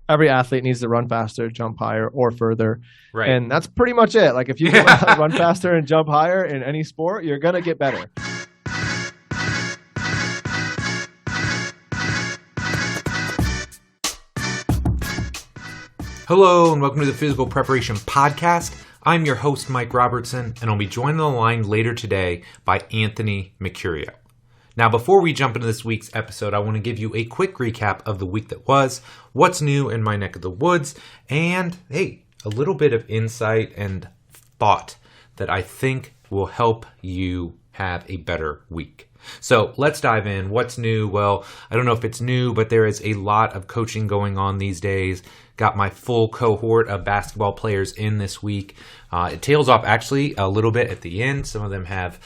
every athlete needs to run faster, jump higher, or further. Right. And that's pretty much it. Like if you can run faster and jump higher in any sport, you're going to get better. Hello and welcome to the Physical Preparation Podcast. I'm your host, Mike Robertson, and I'll be joined on the line later today by Anthony Mercurio. Now, before we jump into this week's episode, I want to give you a quick recap of the week that was, what's new in my neck of the woods, and, hey, a little bit of insight and thought that I think will help you have a better week. So let's dive in. What's new? Well, I don't know if it's new, but there is a lot of coaching going on these days. Got my full cohort of basketball players in this week. It tails off actually a little bit at the end. Some of them have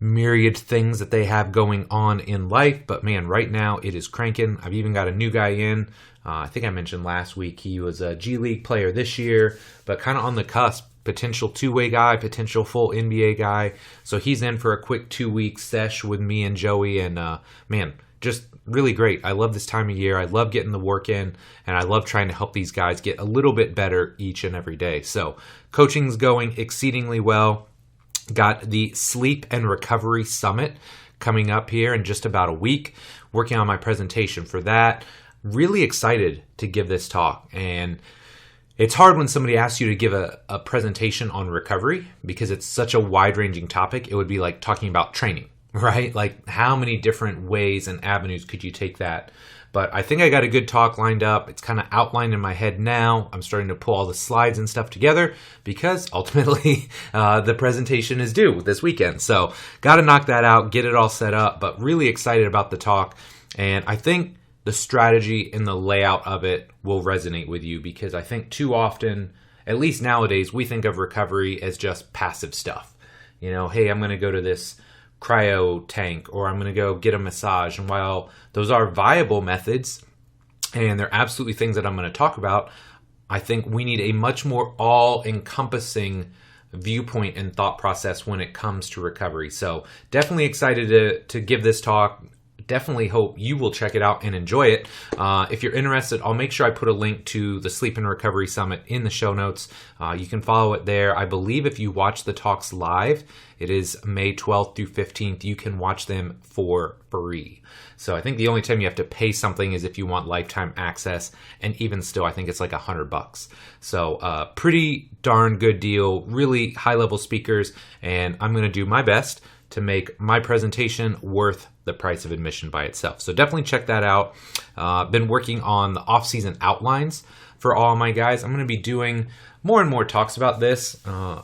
myriad things that they have going on in life, but man, right now it is cranking. I've even got a new guy in. I think I mentioned last week he was a G League player this year, but kind of on the cusp. Potential two-way guy, potential full NBA guy. So he's in for a quick 2-week sesh with me and Joey, and man, just really great. I love this time of year. I love getting the work in, and I love trying to help these guys get a little bit better each and every day. So coaching's going exceedingly well. Got the Sleep and Recovery Summit coming up here in just about a week. Working on my presentation for that. Really excited to give this talk, and it's hard when somebody asks you to give a presentation on recovery because it's such a wide-ranging topic. It would be like talking about training, right? Like how many different ways and avenues could you take that? But I think I got a good talk lined up. It's kind of outlined in my head now. I'm starting to pull all the slides and stuff together because ultimately the presentation is due this weekend. So got to knock that out, get it all set up, but really excited about the talk. And I think the strategy and the layout of it will resonate with you because I think too often, at least nowadays, we think of recovery as just passive stuff. You know, hey, I'm going to go to this cryo tank or I'm going to go get a massage. And while those are viable methods and they're absolutely things that I'm going to talk about, I think we need a much more all-encompassing viewpoint and thought process when it comes to recovery. So definitely excited to give this talk. Definitely hope you will check it out and enjoy it. If you're interested, I'll make sure I put a link to the Sleep and Recovery Summit in the show notes. You can follow it there. I believe if you watch the talks live, it is May 12th through 15th. You can watch them for free. So I think the only time you have to pay something is if you want lifetime access. And even still, I think it's like $100. So pretty darn good deal, really high level speakers. And I'm going to do my best to make my presentation worth the price of admission by itself. So definitely check that out. Been working on the off-season outlines for all my guys. I'm going to be doing more and more talks about this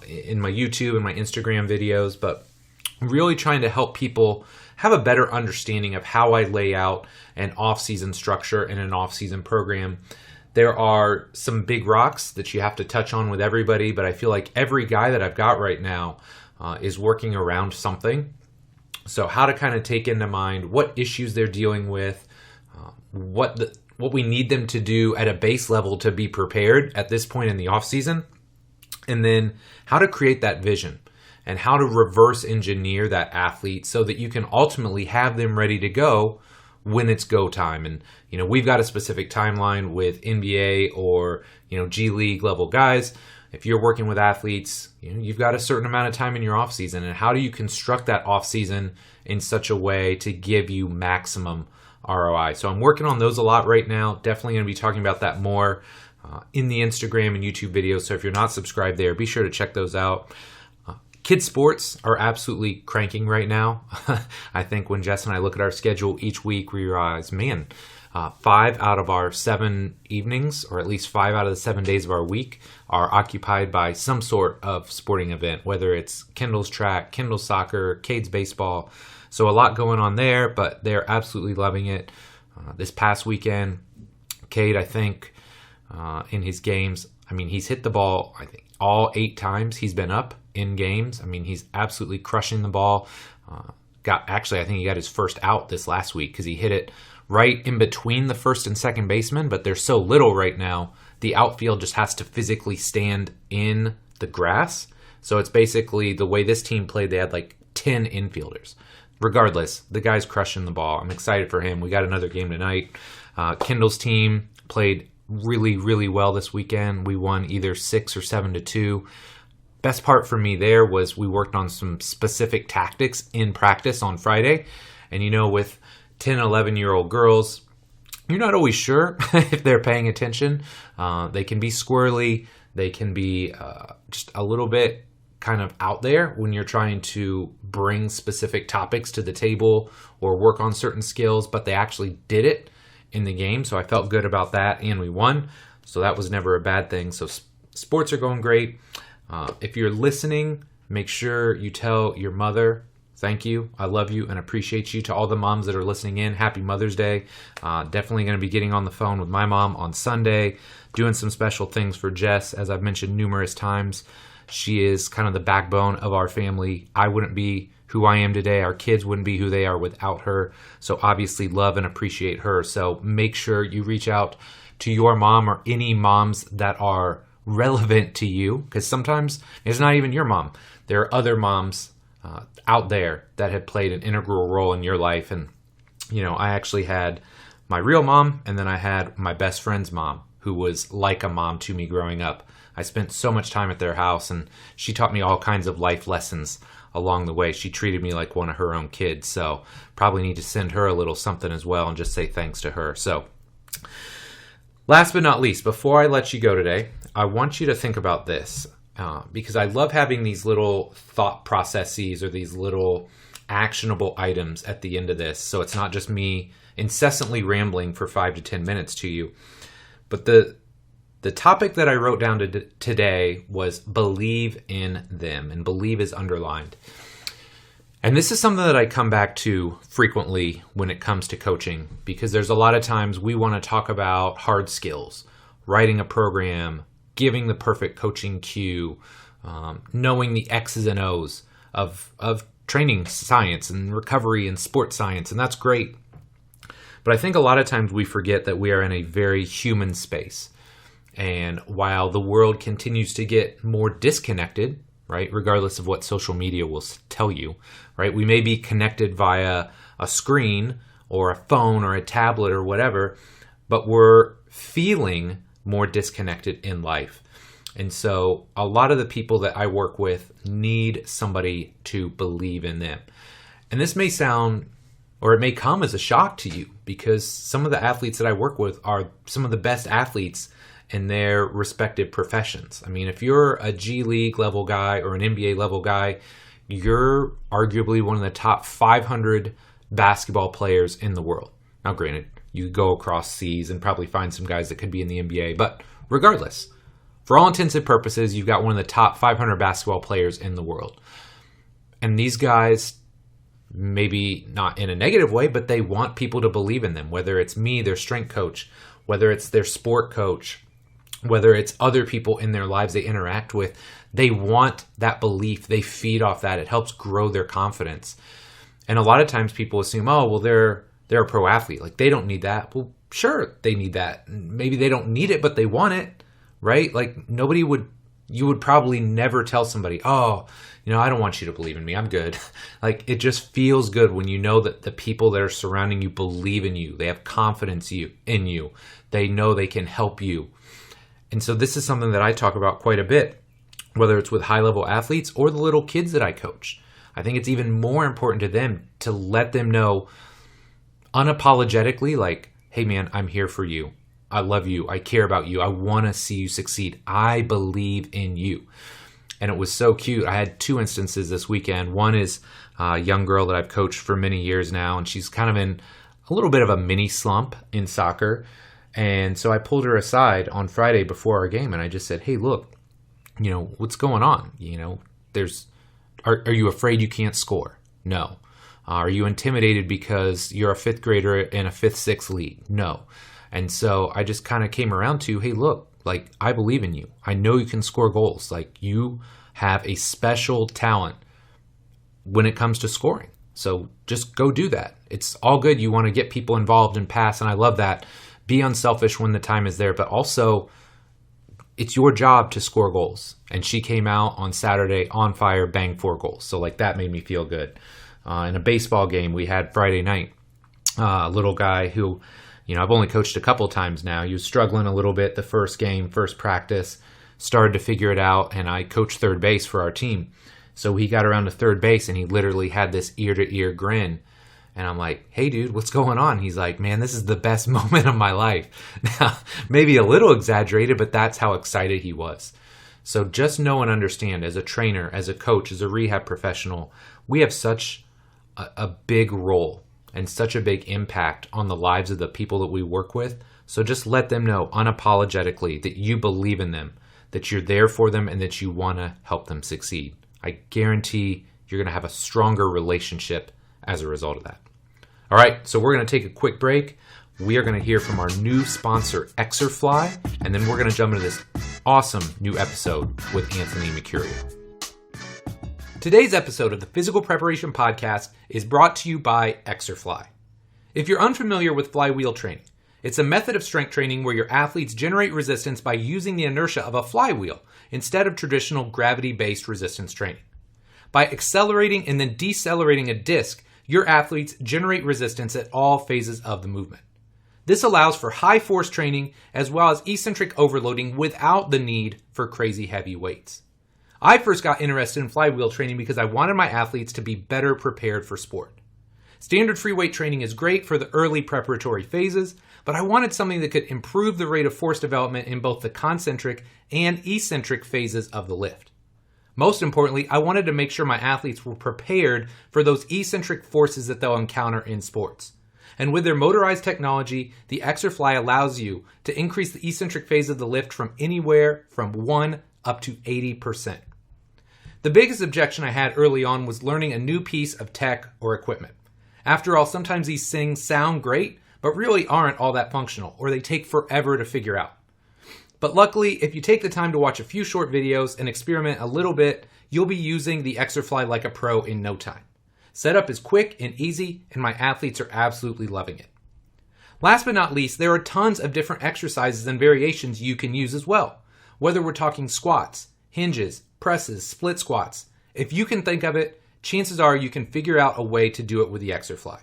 in my YouTube and my Instagram videos, but I'm really trying to help people have a better understanding of how I lay out an off-season structure and an off-season program. There are some big rocks that you have to touch on with everybody, but I feel like every guy that I've got right now is working around something. So how to kind of take into mind what issues they're dealing with, what we need them to do at a base level to be prepared at this point in the off season, and then how to create that vision and how to reverse engineer that athlete so that you can ultimately have them ready to go when it's go time. And you know, we've got a specific timeline with NBA or G League level guys. If you're working with athletes, you've got a certain amount of time in your off season, and how do you construct that off season in such a way to give you maximum ROI? So I'm working on those a lot right now. Definitely going to be talking about that more in the Instagram and YouTube videos. So if you're not subscribed there, be sure to check those out. Kids sports are absolutely cranking right now. I think when Jess and I look at our schedule each week, we realize, man, 5 out of our 7 evenings, or at least 5 out of the 7 days of our week, are occupied by some sort of sporting event, whether it's Kendall's track, Kendall's soccer, Cade's baseball. So a lot going on there, but they're absolutely loving it. This past weekend, Cade, I think, in his games, he's hit the ball, I think, all 8 times he's been up in games. He's absolutely crushing the ball. I think he got his first out this last week because he hit it right in between the first and second baseman, but they're so little right now, the outfield just has to physically stand in the grass. So it's basically the way this team played, they had like 10 infielders. Regardless, the guy's crushing the ball. I'm excited for him. We got another game tonight. Kendall's team played really, really well this weekend. We won either 6 or 7-2. Best part for me there was we worked on some specific tactics in practice on Friday. And with 10, 11-year-old girls, you're not always sure if they're paying attention. They can be squirrely. They can be just a little bit kind of out there when you're trying to bring specific topics to the table or work on certain skills, but they actually did it in the game. So I felt good about that, and we won. So that was never a bad thing. So sports are going great. If you're listening, make sure you tell your mother, thank you, I love you, and appreciate you. To all the moms that are listening in, happy Mother's Day. Definitely going to be getting on the phone with my mom on Sunday, doing some special things for Jess, as I've mentioned numerous times. She is kind of the backbone of our family. I wouldn't be who I am today. Our kids wouldn't be who they are without her. So obviously love and appreciate her. So make sure you reach out to your mom or any moms that are relevant to you, because sometimes it's not even your mom. There are other moms out there that have played an integral role in your life. And, I actually had my real mom, and then I had my best friend's mom, who was like a mom to me growing up. I spent so much time at their house, and she taught me all kinds of life lessons along the way. She treated me like one of her own kids. So probably need to send her a little something as well and just say thanks to her. So last but not least, before I let you go today, I want you to think about this. Because I love having these little thought processes or these little actionable items at the end of this. So it's not just me incessantly rambling for 5 to 10 minutes to you. But the topic that I wrote down today was believe in them, and believe is underlined. And this is something that I come back to frequently when it comes to coaching, because there's a lot of times we want to talk about hard skills, writing a program, giving the perfect coaching cue, knowing the X's and O's of training science and recovery and sports science, and that's great. But I think a lot of times we forget that we are in a very human space. And while the world continues to get more disconnected, right, regardless of what social media will tell you, right, we may be connected via a screen or a phone or a tablet or whatever, but we're feeling more disconnected in life. And so a lot of the people that I work with need somebody to believe in them. And this may sound, or it may come as a shock to you, because some of the athletes that I work with are some of the best athletes in their respective professions. I mean, if you're a G League level guy or an NBA level guy, you're arguably one of the top 500 basketball players in the world. Now, granted, you go across seas and probably find some guys that could be in the NBA, but regardless, for all intents and purposes, you've got one of the top 500 basketball players in the world. And these guys, maybe not in a negative way, but they want people to believe in them, whether it's me, their strength coach, whether it's their sport coach, whether it's other people in their lives they interact with. They want that belief. They feed off that. It helps grow their confidence. And a lot of times people assume, oh, well, they're a pro athlete. Like, they don't need that. Well, sure, they need that. Maybe they don't need it, but they want it, right? Like, you would probably never tell somebody, oh, I don't want you to believe in me. I'm good. Like, it just feels good when you know that the people that are surrounding you believe in you. They have confidence in you. They know they can help you. And so this is something that I talk about quite a bit, whether it's with high-level athletes or the little kids that I coach. I think it's even more important to them to let them know unapologetically, like, hey, man, I'm here for you. I love you. I care about you. I want to see you succeed. I believe in you. And it was so cute. I had 2 instances this weekend. One is a young girl that I've coached for many years now, and she's kind of in a little bit of a mini slump in soccer. And so I pulled her aside on Friday before our game, and I just said, hey, look, what's going on? Are you afraid you can't score? No. Are you intimidated because you're a 5th grader in a 5th, 6th league? No. And so I just kind of came around to, hey, look, like, I believe in you. I know you can score goals. Like, you have a special talent when it comes to scoring. So just go do that. It's all good. You want to get people involved and pass, and I love that. Be unselfish when the time is there, but also it's your job to score goals. And she came out on Saturday on fire, banged 4 goals. So like, that made me feel good. In a baseball game we had Friday night, a little guy who I've only coached a couple times now. He was struggling a little bit the first game, first practice, started to figure it out, and I coached third base for our team. So he got around to third base, and he literally had this ear-to-ear grin. And I'm like, hey, dude, what's going on? He's like, man, this is the best moment of my life. Now, maybe a little exaggerated, but that's how excited he was. So just know and understand, as a trainer, as a coach, as a rehab professional, we have such a big role and such a big impact on the lives of the people that we work with. So just let them know unapologetically that you believe in them, that you're there for them, and that you want to help them succeed. I guarantee you're going to have a stronger relationship as a result of that. All right, so we're going to take a quick break. We are going to hear from our new sponsor, Exerfly, and then we're going to jump into this awesome new episode with Anthony Mercurio. Today's episode of the Physical Preparation Podcast is brought to you by Exerfly. If you're unfamiliar with Flywheel Training, it's a method of strength training where your athletes generate resistance by using the inertia of a flywheel instead of traditional gravity-based resistance training. By accelerating and then decelerating a disc, your athletes generate resistance at all phases of the movement. This allows for high force training as well as eccentric overloading without the need for crazy heavy weights. I first got interested in flywheel training because I wanted my athletes to be better prepared for sport. Standard free weight training is great for the early preparatory phases, but I wanted something that could improve the rate of force development in both the concentric and eccentric phases of the lift. Most importantly, I wanted to make sure my athletes were prepared for those eccentric forces that they'll encounter in sports. And with their motorized technology, the Exerfly allows you to increase the eccentric phase of the lift from anywhere from 1 up to 80%. The biggest objection I had early on was learning a new piece of tech or equipment. After all, sometimes these things sound great, but really aren't all that functional, or they take forever to figure out. But luckily, if you take the time to watch a few short videos and experiment a little bit, you'll be using the Exerfly like a pro in no time. Setup is quick and easy, and my athletes are absolutely loving it. Last but not least, there are tons of different exercises and variations you can use as well. Whether we're talking squats, hinges, presses, split squats, if you can think of it, chances are you can figure out a way to do it with the Exerfly.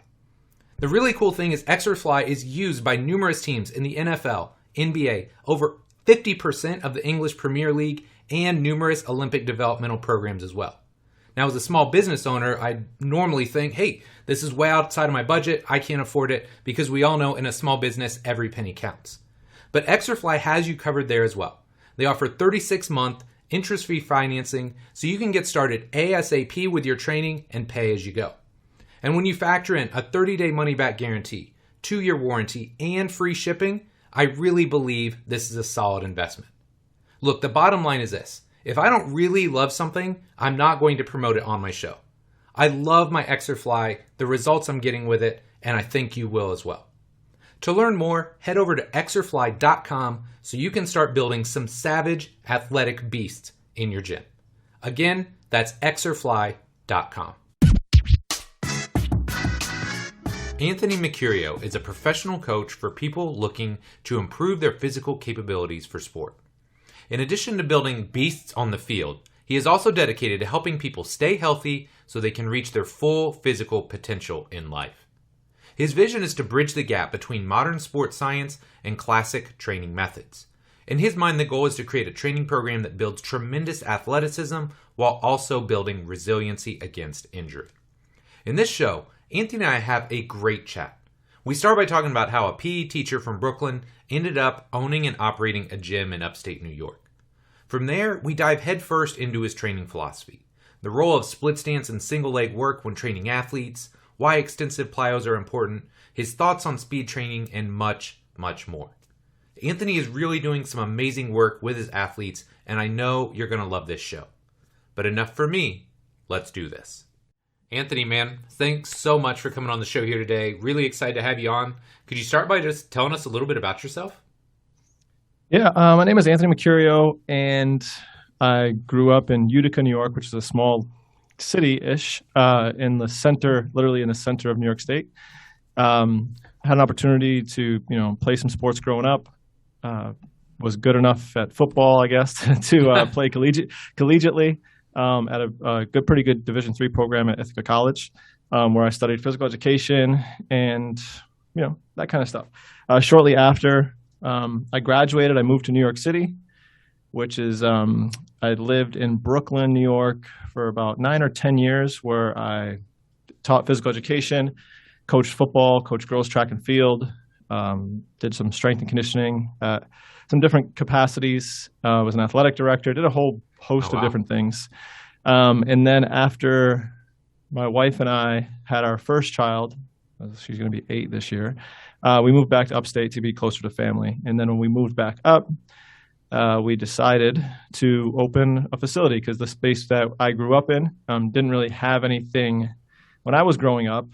The really cool thing is Exerfly is used by numerous teams in the NFL, NBA, over 50% of the English Premier League, and numerous Olympic developmental programs as well. Now, as a small business owner, I normally think, hey, this is way outside of my budget. I can't afford it, because we all know in a small business, every penny counts. But Exerfly has you covered there as well. They offer 36-month interest-free financing, so you can get started ASAP with your training and pay as you go. And when you factor in a 30-day money-back guarantee, 2-year warranty, and free shipping, I really believe this is a solid investment. Look, the bottom line is this. If I don't really love something, I'm not going to promote it on my show. I love my Exerfly, the results I'm getting with it, and I think you will as well. To learn more, head over to exerfly.com so you can start building some savage athletic beasts in your gym. Again, that's exerfly.com. Anthony Mercurio is a professional coach for people looking to improve their physical capabilities for sport. In addition to building beasts on the field, he is also dedicated to helping people stay healthy so they can reach their full physical potential in life. His vision is to bridge the gap between modern sports science and classic training methods. In his mind, the goal is to create a training program that builds tremendous athleticism while also building resiliency against injury. In this show, Anthony and I have a great chat. We start by talking about how a PE teacher from Brooklyn ended up owning and operating a gym in upstate New York. From there, we dive headfirst into his training philosophy, the role of split stance and single leg work when training athletes, why extensive plyos are important, his thoughts on speed training, and much, much more. Anthony is really doing some amazing work with his athletes, and I know you're going to love this show. But enough for me. Let's do this. Anthony, man, thanks so much for coming on the show here today. Really excited to have you on. Could you start by just telling us a little bit about yourself? Yeah, my name is Anthony Mucurio, and I grew up in Utica, New York, which is a small city-ish in the center, literally in the center of New York State. Had an opportunity to, play some sports growing up. Was good enough at football, I guess, to play collegiately. At a pretty good Division III program at Ithaca College, where I studied physical education and that kind of stuff. Shortly after I graduated, I moved to New York City, which is I lived in Brooklyn, New York for about 9 or 10 years, where I taught physical education, coached football, coached girls track and field, did some strength and conditioning at some different capacities, was an athletic director, did a whole host of different things. And then after my wife and I had our first child, she's going to be 8 this year, we moved back to upstate to be closer to family. And then when we moved back up, we decided to open a facility because the space that I grew up in didn't really have anything when I was growing up.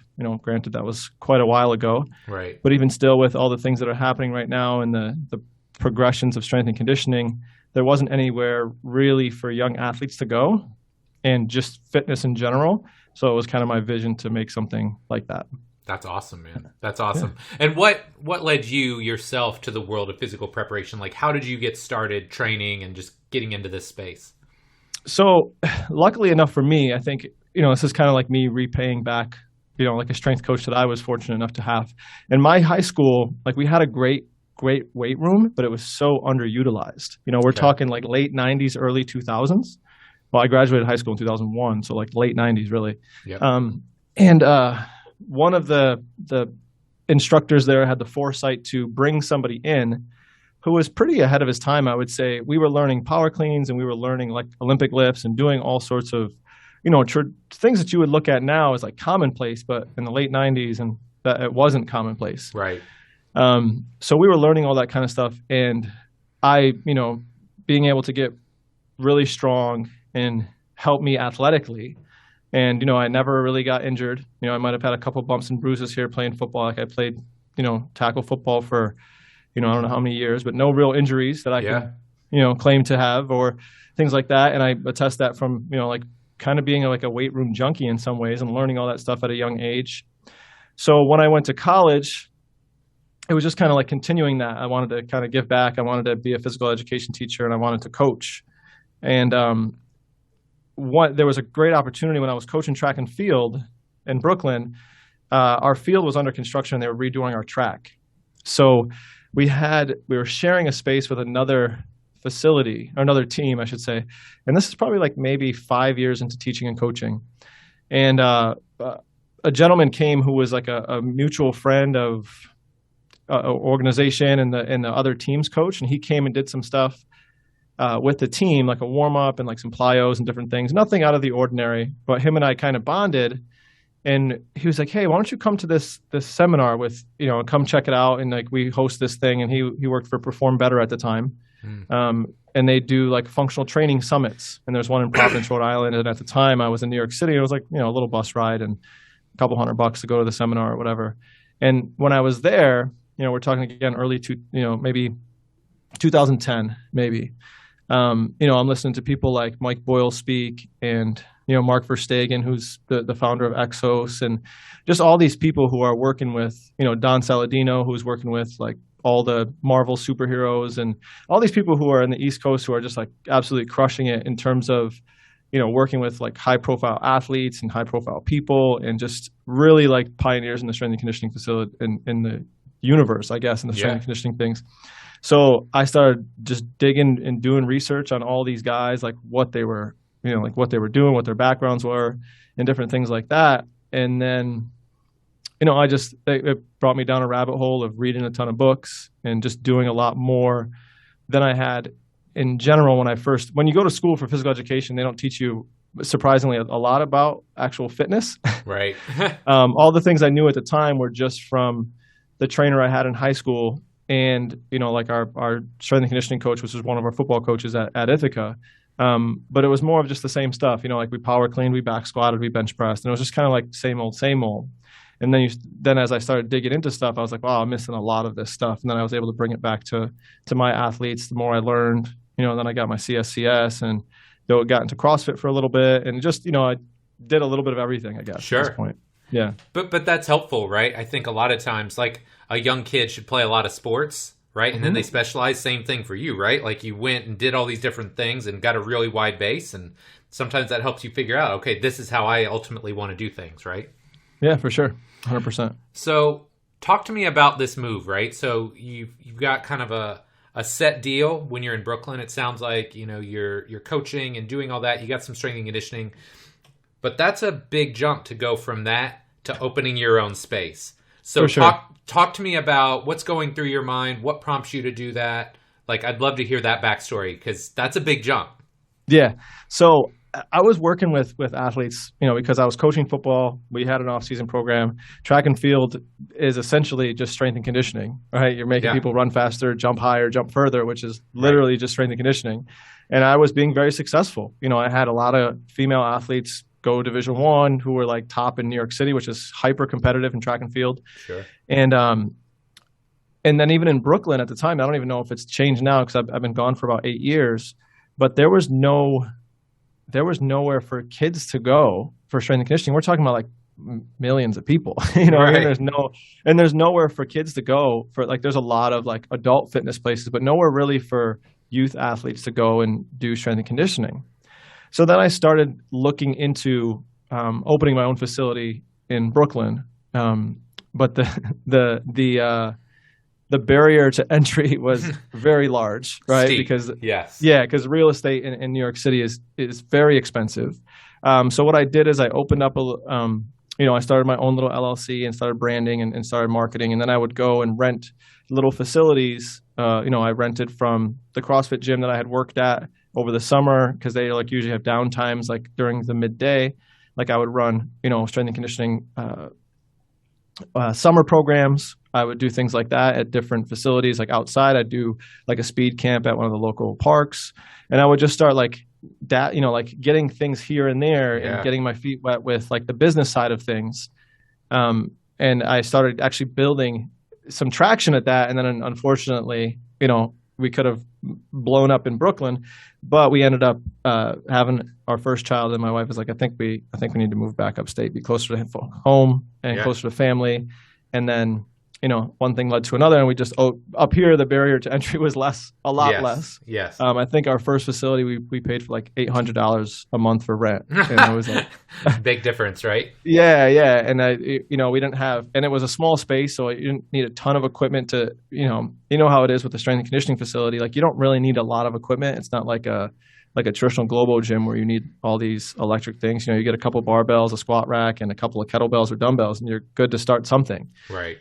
Granted, that was quite a while ago. Right. But even still, with all the things that are happening right now and the progressions of strength and conditioning, there wasn't anywhere really for young athletes to go and just fitness in general. So it was kind of my vision to make something like that. That's awesome, man. That's awesome. Yeah. And what led you yourself to the world of physical preparation? Like, how did you get started training and just getting into this space? So luckily enough for me, I think, this is kind of like me repaying back, like a strength coach that I was fortunate enough to have. In my high school, like we had a great weight room, but it was so underutilized. We're talking like late 90s, early 2000s. Well, I graduated high school in 2001, so like late 90s really. Yep. One of the instructors there had the foresight to bring somebody in who was pretty ahead of his time, I would say. We were learning power cleans and we were learning like Olympic lifts and doing all sorts of, things that you would look at now as like commonplace, but in the late 90s and that it wasn't commonplace. Right. So we were learning all that kind of stuff. And I, being able to get really strong and help me athletically. And, I never really got injured. I might have had a couple bumps and bruises here playing football. Like I played, tackle football for, I don't know how many years, but no real injuries that I can, claim to have or things like that. And I attest that from, like kind of being like a weight room junkie in some ways and learning all that stuff at a young age. So when I went to college, it was just kind of like continuing that. I wanted to kind of give back. I wanted to be a physical education teacher and I wanted to coach. And, there was a great opportunity when I was coaching track and field in Brooklyn. Our field was under construction and they were redoing our track. So we were sharing a space with another facility or another team, I should say. And this is probably like maybe 5 years into teaching and coaching. And a gentleman came who was like a mutual friend of organization and the other team's coach. And he came and did some stuff with the team, like a warm up and like some plyos and different things, nothing out of the ordinary, but him and I kind of bonded. And he was like, "Hey, why don't you come to this seminar with, come check it out." And like, we host this thing, and he worked for Perform Better at the time. And they do like functional training summits. And there's one in Providence, Rhode Island. And at the time I was in New York City. It was like, a little bus ride and a couple $100 to go to the seminar or whatever. And when I was there, we're talking again, maybe 2010, maybe. I'm listening to people like Mike Boyle speak and, Mark Verstegen, who's the founder of Exos, and just all these people who are working with, Don Saladino, who's working with like all the Marvel superheroes and all these people who are in the East Coast who are just like absolutely crushing it in terms of, working with like high profile athletes and high profile people and just really like pioneers in the strength and conditioning facility in the universe, I guess, in the strength and conditioning things. So I started just digging and doing research on all these guys, like what they were, what they were doing, what their backgrounds were, and different things like that. And then, it brought me down a rabbit hole of reading a ton of books and just doing a lot more than I had in general when you go to school for physical education, they don't teach you, surprisingly, a lot about actual fitness. Right. All the things I knew at the time were just from the trainer I had in high school. And, like our strength and conditioning coach, which was one of our football coaches at Ithaca. But it was more of just the same stuff, like we power cleaned, we back squatted, we bench pressed. And it was just kind of like same old, same old. And then as I started digging into stuff, I was like, wow, I'm missing a lot of this stuff. And then I was able to bring it back to my athletes. The more I learned, then I got my CSCS and got into CrossFit for a little bit. And just, I did a little bit of everything, I guess, Sure. at this point. Yeah. But that's helpful, right? I think a lot of times, like a young kid should play a lot of sports, right? And then they specialize. Same thing for you, right? Like you went and did all these different things and got a really wide base. And sometimes that helps you figure out, okay, this is how I ultimately want to do things, right? Yeah, for sure. 100%. So Talk to me about this move, right? So you've got kind of a set deal when you're in Brooklyn. It sounds like, you're coaching and doing all that. You got some strength and conditioning, but that's a big jump to go from that to opening your own space. So For sure. talk to me about what's going through your mind. What prompts you to do that? Like, I'd love to hear that backstory because that's a big jump. Yeah. So I was working with athletes, because I was coaching football. We had an off-season program. Track and field is essentially just strength and conditioning, right? You're making people run faster, jump higher, jump further, which is literally just strength and conditioning. And I was being very successful. I had a lot of female athletes go Division I who were like top in New York City, which is hyper competitive in track and field. Sure. And then even in Brooklyn at the time, I don't even know if it's changed now because I've been gone for about 8 years, but there was nowhere for kids to go for strength and conditioning. We're talking about like millions of people, Right. and there's nowhere for kids to go for, like, there's a lot of like adult fitness places, but nowhere really for youth athletes to go and do strength and conditioning. So then I started looking into opening my own facility in Brooklyn. But the barrier to entry was very large, right? Steep. Because Yes. because real estate in New York City is very expensive. So what I did is I opened up I started my own little LLC and started branding and started marketing, and then I would go and rent little facilities. I rented from the CrossFit gym that I had worked at over the summer because they like usually have downtimes like during the midday. Like I would run strength and conditioning summer programs. I would do things like that at different facilities, like outside. I'd do like a speed camp at one of the local parks, and I would just start like that, like getting things here and there and getting my feet wet with like the business side of things. And I started actually building some traction at that. And then unfortunately, we could have blown up in Brooklyn, but we ended up having our first child, and my wife was like, I think we need to move back upstate, be closer to home and closer to family. And then one thing led to another, and we just up here the barrier to entry was a lot less. Yes. I think our first facility we paid for like $800 a month for rent, and it was like big difference, right? Yeah, and we didn't have, and it was a small space, so you didn't need a ton of equipment to how it is with the strength and conditioning facility. Like you don't really need a lot of equipment. It's not like a traditional Globo gym where you need all these electric things. You get a couple barbells, a squat rack, and a couple of kettlebells or dumbbells, and you're good to start something. Right.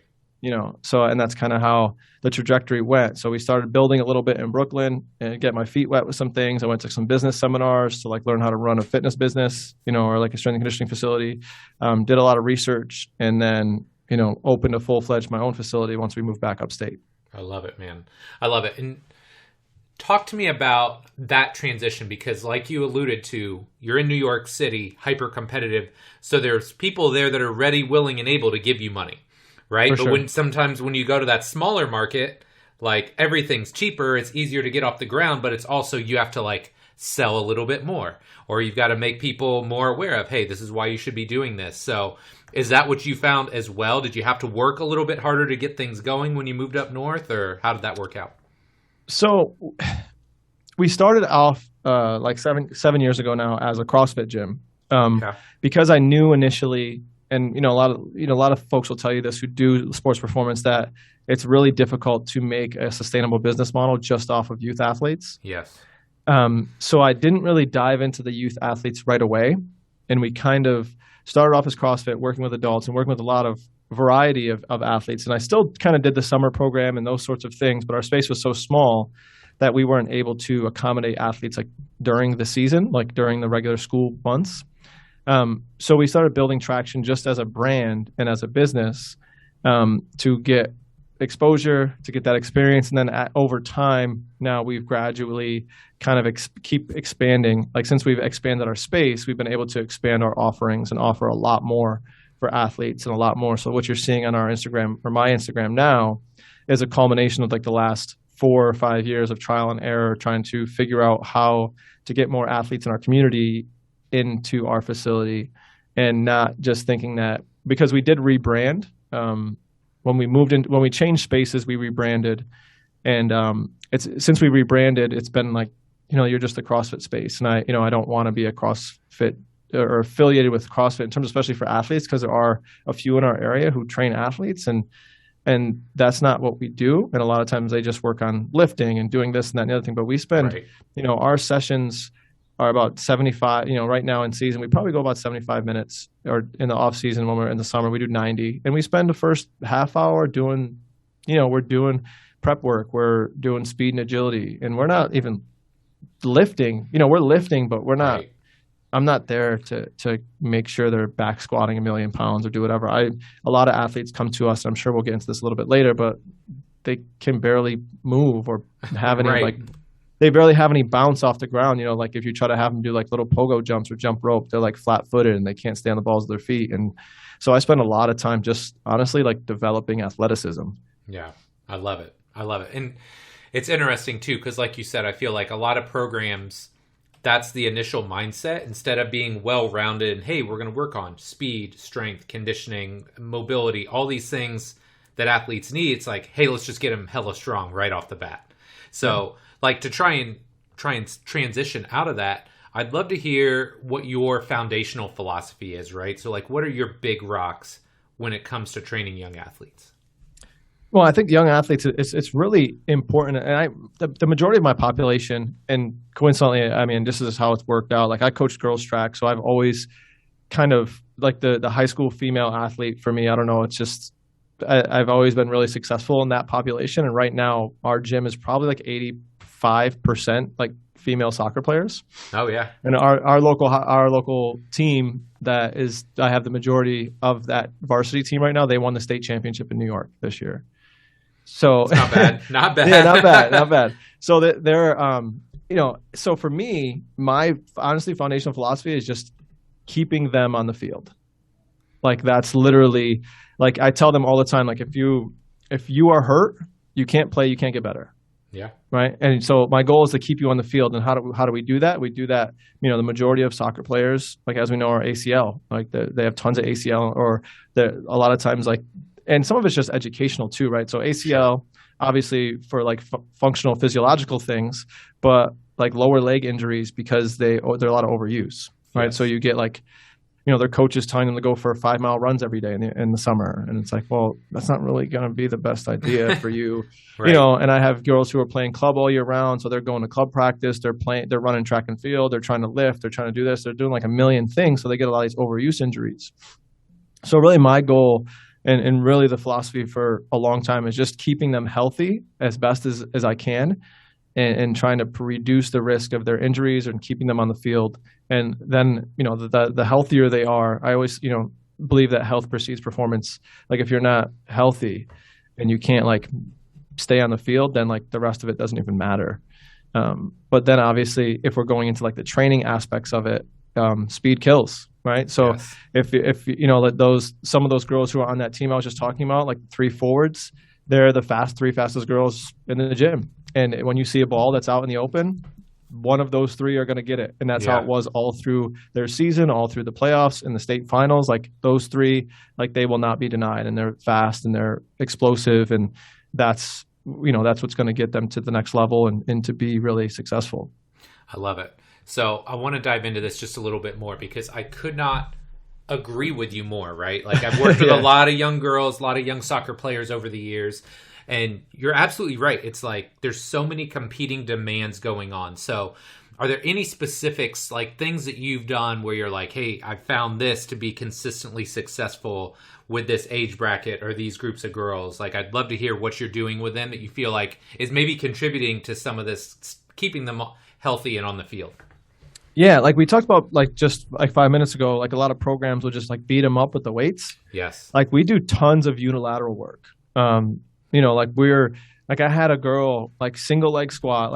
So, and that's kind of how the trajectory went. So we started building a little bit in Brooklyn and get my feet wet with some things. I went to some business seminars to like learn how to run a fitness business, or like a strength and conditioning facility. Did a lot of research, and then, opened a full-fledged my own facility once we moved back upstate. I love it, man. I love it. And talk to me about that transition, because like you alluded to, you're in New York City, hyper competitive. So there's people there that are ready, willing, and able to give you money. Right. But sometimes when you go to that smaller market, like everything's cheaper, it's easier to get off the ground, but it's also you have to like sell a little bit more, or you've got to make people more aware of, hey, this is why you should be doing this. So is that what you found as well? Did you have to work a little bit harder to get things going when you moved up north, or how did that work out? So we started off like seven years ago now as a CrossFit gym because I knew initially. And a lot of folks will tell you this who do sports performance, that it's really difficult to make a sustainable business model just off of youth athletes. Yes. So I didn't really dive into the youth athletes right away, and we kind of started off as CrossFit, working with adults and working with a lot of variety of athletes. And I still kind of did the summer program and those sorts of things, but our space was so small that we weren't able to accommodate athletes like during the season, like during the regular school months. So we started building traction just as a brand and as a business to get exposure, to get that experience. And then over time, now we've gradually kind of keep expanding. Like since we've expanded our space, we've been able to expand our offerings and offer a lot more for athletes and a lot more. So what you're seeing on our Instagram or my Instagram now is a culmination of like the last 4 or 5 years of trial and error, trying to figure out how to get more athletes in our community into our facility, and not just thinking that, because we did rebrand when we changed spaces, we rebranded, and since we rebranded, it's been like, you're just a CrossFit space, and I don't want to be a CrossFit or affiliated with CrossFit in terms, especially for athletes, because there are a few in our area who train athletes, and And that's not what we do. And a lot of times they just work on lifting and doing this and that and the other thing. But we spend, Right. our sessions are about 75, right now in season, we probably go about 75 minutes, or in the off season when we're in the summer, we do 90. And we spend the first half hour doing, we're doing prep work, we're doing speed and agility, and we're not even lifting, we're lifting, but we're not, Right. I'm not there to make sure they're back squatting 1,000,000 pounds or do whatever. A lot of athletes come to us, and I'm sure we'll get into this a little bit later, but they can barely move or have any Right. they barely have any bounce off the ground. Like if you try to have them do like little pogo jumps or jump rope, they're like flat footed and they can't stay on the balls of their feet. And so I spend a lot of time just honestly like developing athleticism. Yeah, I love it. I love it. And it's interesting too, because like you said, I feel like a lot of programs, that's the initial mindset. Instead of being well-rounded and, hey, we're going to work on speed, strength, conditioning, mobility, all these things that athletes need. It's like, hey, let's just get them hella strong right off the bat. So like to try and transition out of that, I'd love to hear what your foundational philosophy is, right? So like, what are your big rocks when it comes to training young athletes? Well, I think young athletes, it's really important. And the majority of my population, and coincidentally, I mean, this is how it's worked out. Like I coached girls track, so I've always kind of like the high school female athlete for me. I don't know. It's just, I've always been really successful in that population. And right now our gym is probably like 85% like female soccer players. Oh yeah. And our local team I have the majority of that varsity team right now. They won the state championship in New York this year. So it's not bad. Not bad. Yeah, not bad. So so for me, my honestly foundational philosophy is just keeping them on the field. Like that's literally, like I tell them all the time, like if you are hurt, you can't play, you can't get better. Yeah. Right. And so my goal is to keep you on the field. And how do we do that? We do that, the majority of soccer players, like as we know, are ACL, like they have tons of ACL, or a lot of times like, and some of it's just educational too, right? So ACL, obviously for like functional physiological things, but like lower leg injuries because there are a lot of overuse, right? Yes. So you get like, their coaches telling them to go for 5-mile runs every day in the summer. And it's like, well, that's not really going to be the best idea for you, Right. And I have girls who are playing club all year round. So they're going to club practice, they're running track and field, they're trying to lift, they're trying to do this, they're doing like a million things. So they get a lot of these overuse injuries. So really my goal and really the philosophy for a long time is just keeping them healthy as best as I can, and trying to reduce the risk of their injuries and keeping them on the field. And then, the healthier they are, I always, believe that health precedes performance. Like if you're not healthy and you can't like stay on the field, then like the rest of it doesn't even matter. But then obviously if we're going into like the training aspects of it, speed kills, right? So Yes. if some of those girls who are on that team I was just talking about, like 3 forwards, they're the three fastest girls in the gym. And when you see a ball that's out in the open, one of those 3 are going to get it. And that's how it was all through their season, all through the playoffs and the state finals. Like those 3, like they will not be denied, and they're fast and they're explosive. And that's what's going to get them to the next level and to be really successful. I love it. So I want to dive into this just a little bit more, because I could not agree with you more, right? Like I've worked with a lot of young girls, a lot of young soccer players over the years. And you're absolutely right. It's like there's so many competing demands going on. So are there any specifics, like things that you've done where you're like, hey, I found this to be consistently successful with this age bracket or these groups of girls? Like I'd love to hear what you're doing with them that you feel like is maybe contributing to some of this, keeping them healthy and on the field. Yeah, like we talked about like just like 5 minutes ago, like a lot of programs will just like beat them up with the weights. Yes. Like we do tons of unilateral work. Like I had a girl like single leg squat,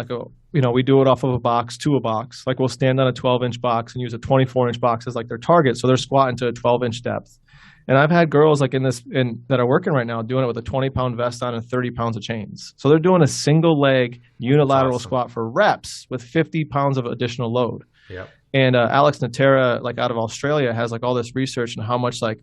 we do it off of a box to a box. Like we'll stand on a 12-inch box and use a 24-inch box as like their target. So they're squatting to a 12-inch depth. And I've had girls like that are working right now doing it with a 20-pound vest on and 30 pounds of chains. So they're doing a single leg unilateral squat for reps with 50 pounds of additional load. Yep. And Alex Natera, like out of Australia, has like all this research on how much like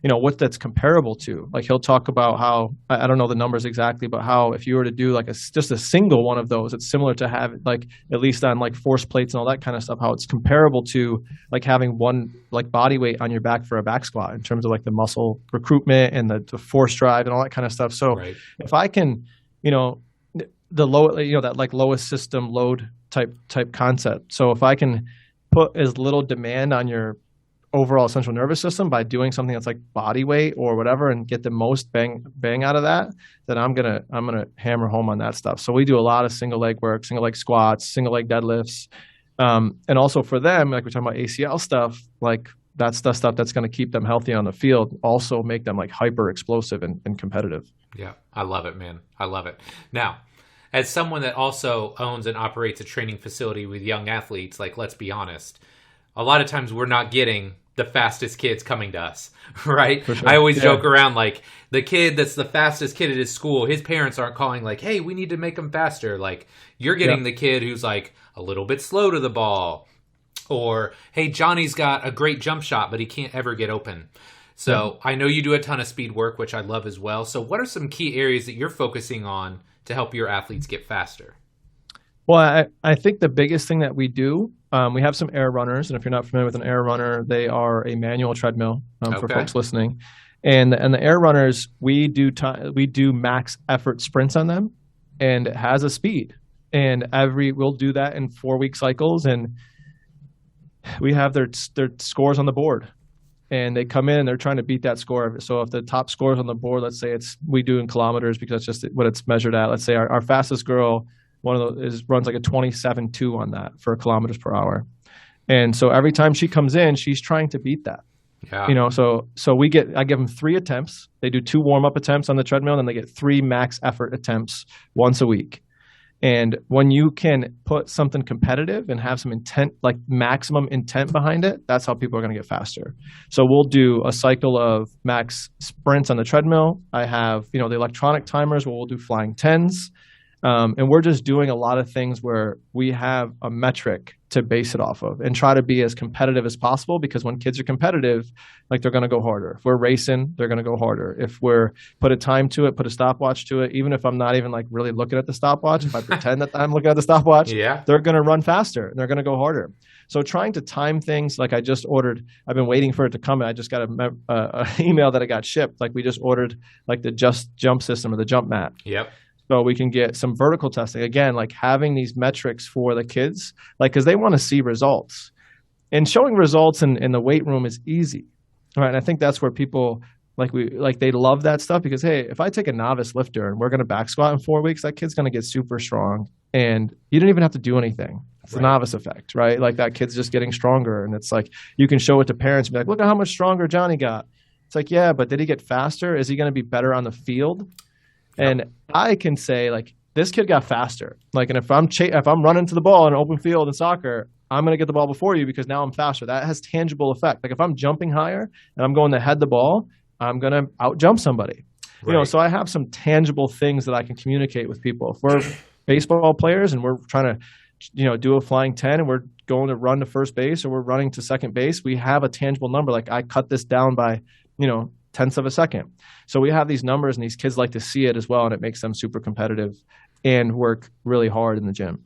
what that's comparable to. Like he'll talk about how, I don't know the numbers exactly, but how if you were to do like just a single one of those, it's similar to have like, at least on like force plates and all that kind of stuff, how it's comparable to like having one like body weight on your back for a back squat in terms of like the muscle recruitment and the force drive and all that kind of stuff. So if I can, the low, that like lowest system load type concept. So if I can put as little demand on your overall central nervous system by doing something that's like body weight or whatever and get the most bang out of that, then I'm gonna hammer home on that stuff. So we do a lot of single leg work, single leg squats, single leg deadlifts. And also for them, like we're talking about ACL stuff, like that's the stuff that's going to keep them healthy on the field, also make them like hyper explosive and competitive. Yeah, I love it, man. I love it. Now, as someone that also owns and operates a training facility with young athletes, like, let's be honest, a lot of times we're not getting the fastest kids coming to us, right? Sure. I always joke around, like, the kid that's the fastest kid at his school, his parents aren't calling like, hey, we need to make him faster. Like, you're getting the kid who's like a little bit slow to the ball, or, hey, Johnny's got a great jump shot, but he can't ever get open. So I know you do a ton of speed work, which I love as well. So what are some key areas that you're focusing on to help your athletes get faster? Well, I think the biggest thing that we do, we have some air runners. And if you're not familiar with an air runner, they are a manual treadmill for folks listening. And the air runners, we do max effort sprints on them, and it has a speed. And we'll do that in 4-week cycles. And we have their scores on the board. And they come in and they're trying to beat that score. So if the top score is on the board, let's say we do in kilometers because that's just what it's measured at. Let's say our fastest girl, one of those runs like a 27.2 on that for kilometers per hour. And so every time she comes in, she's trying to beat that. Yeah. So I give them 3 attempts. They do 2 warm-up attempts on the treadmill, and then they get 3 max effort attempts once a week. And when you can put something competitive and have some intent, like maximum intent behind it, that's how people are going to get faster. So we'll do a cycle of max sprints on the treadmill. I have, the electronic timers where we'll do flying 10s. And we're just doing a lot of things where we have a metric to base it off of and try to be as competitive as possible, because when kids are competitive, like they're going to go harder. If we're racing, they're going to go harder. If we're put a time to it, put a stopwatch to it, even if I'm not even like really looking at the stopwatch, if I pretend that I'm looking at the stopwatch, they're going to run faster and they're going to go harder. So trying to time things, like I've been waiting for it to come. And I just got an email that I got shipped. Like we just ordered like the Just Jump system or the jump mat. Yep. So we can get some vertical testing. Again, like having these metrics for the kids, like, because they want to see results. And showing results in the weight room is easy. Right. And I think that's where people they love that stuff, because, hey, if I take a novice lifter and we're going to back squat in 4 weeks, that kid's going to get super strong. And you don't even have to do anything. It's the novice effect, right? Like that kid's just getting stronger. And it's like you can show it to parents and be like, look at how much stronger Johnny got. It's like, yeah, but did he get faster? Is he going to be better on the field? And I can say, like, this kid got faster. Like, and if I'm running to the ball in an open field in soccer, I'm going to get the ball before you because now I'm faster. That has tangible effect. Like if I'm jumping higher and I'm going to head the ball, I'm going to out jump somebody. Right. So I have some tangible things that I can communicate with people. If we're baseball players and we're trying to, do a flying 10 and we're going to run to first base or we're running to second base, we have a tangible number. Like I cut this down by, tenths of a second. So we have these numbers and these kids like to see it as well. And it makes them super competitive and work really hard in the gym.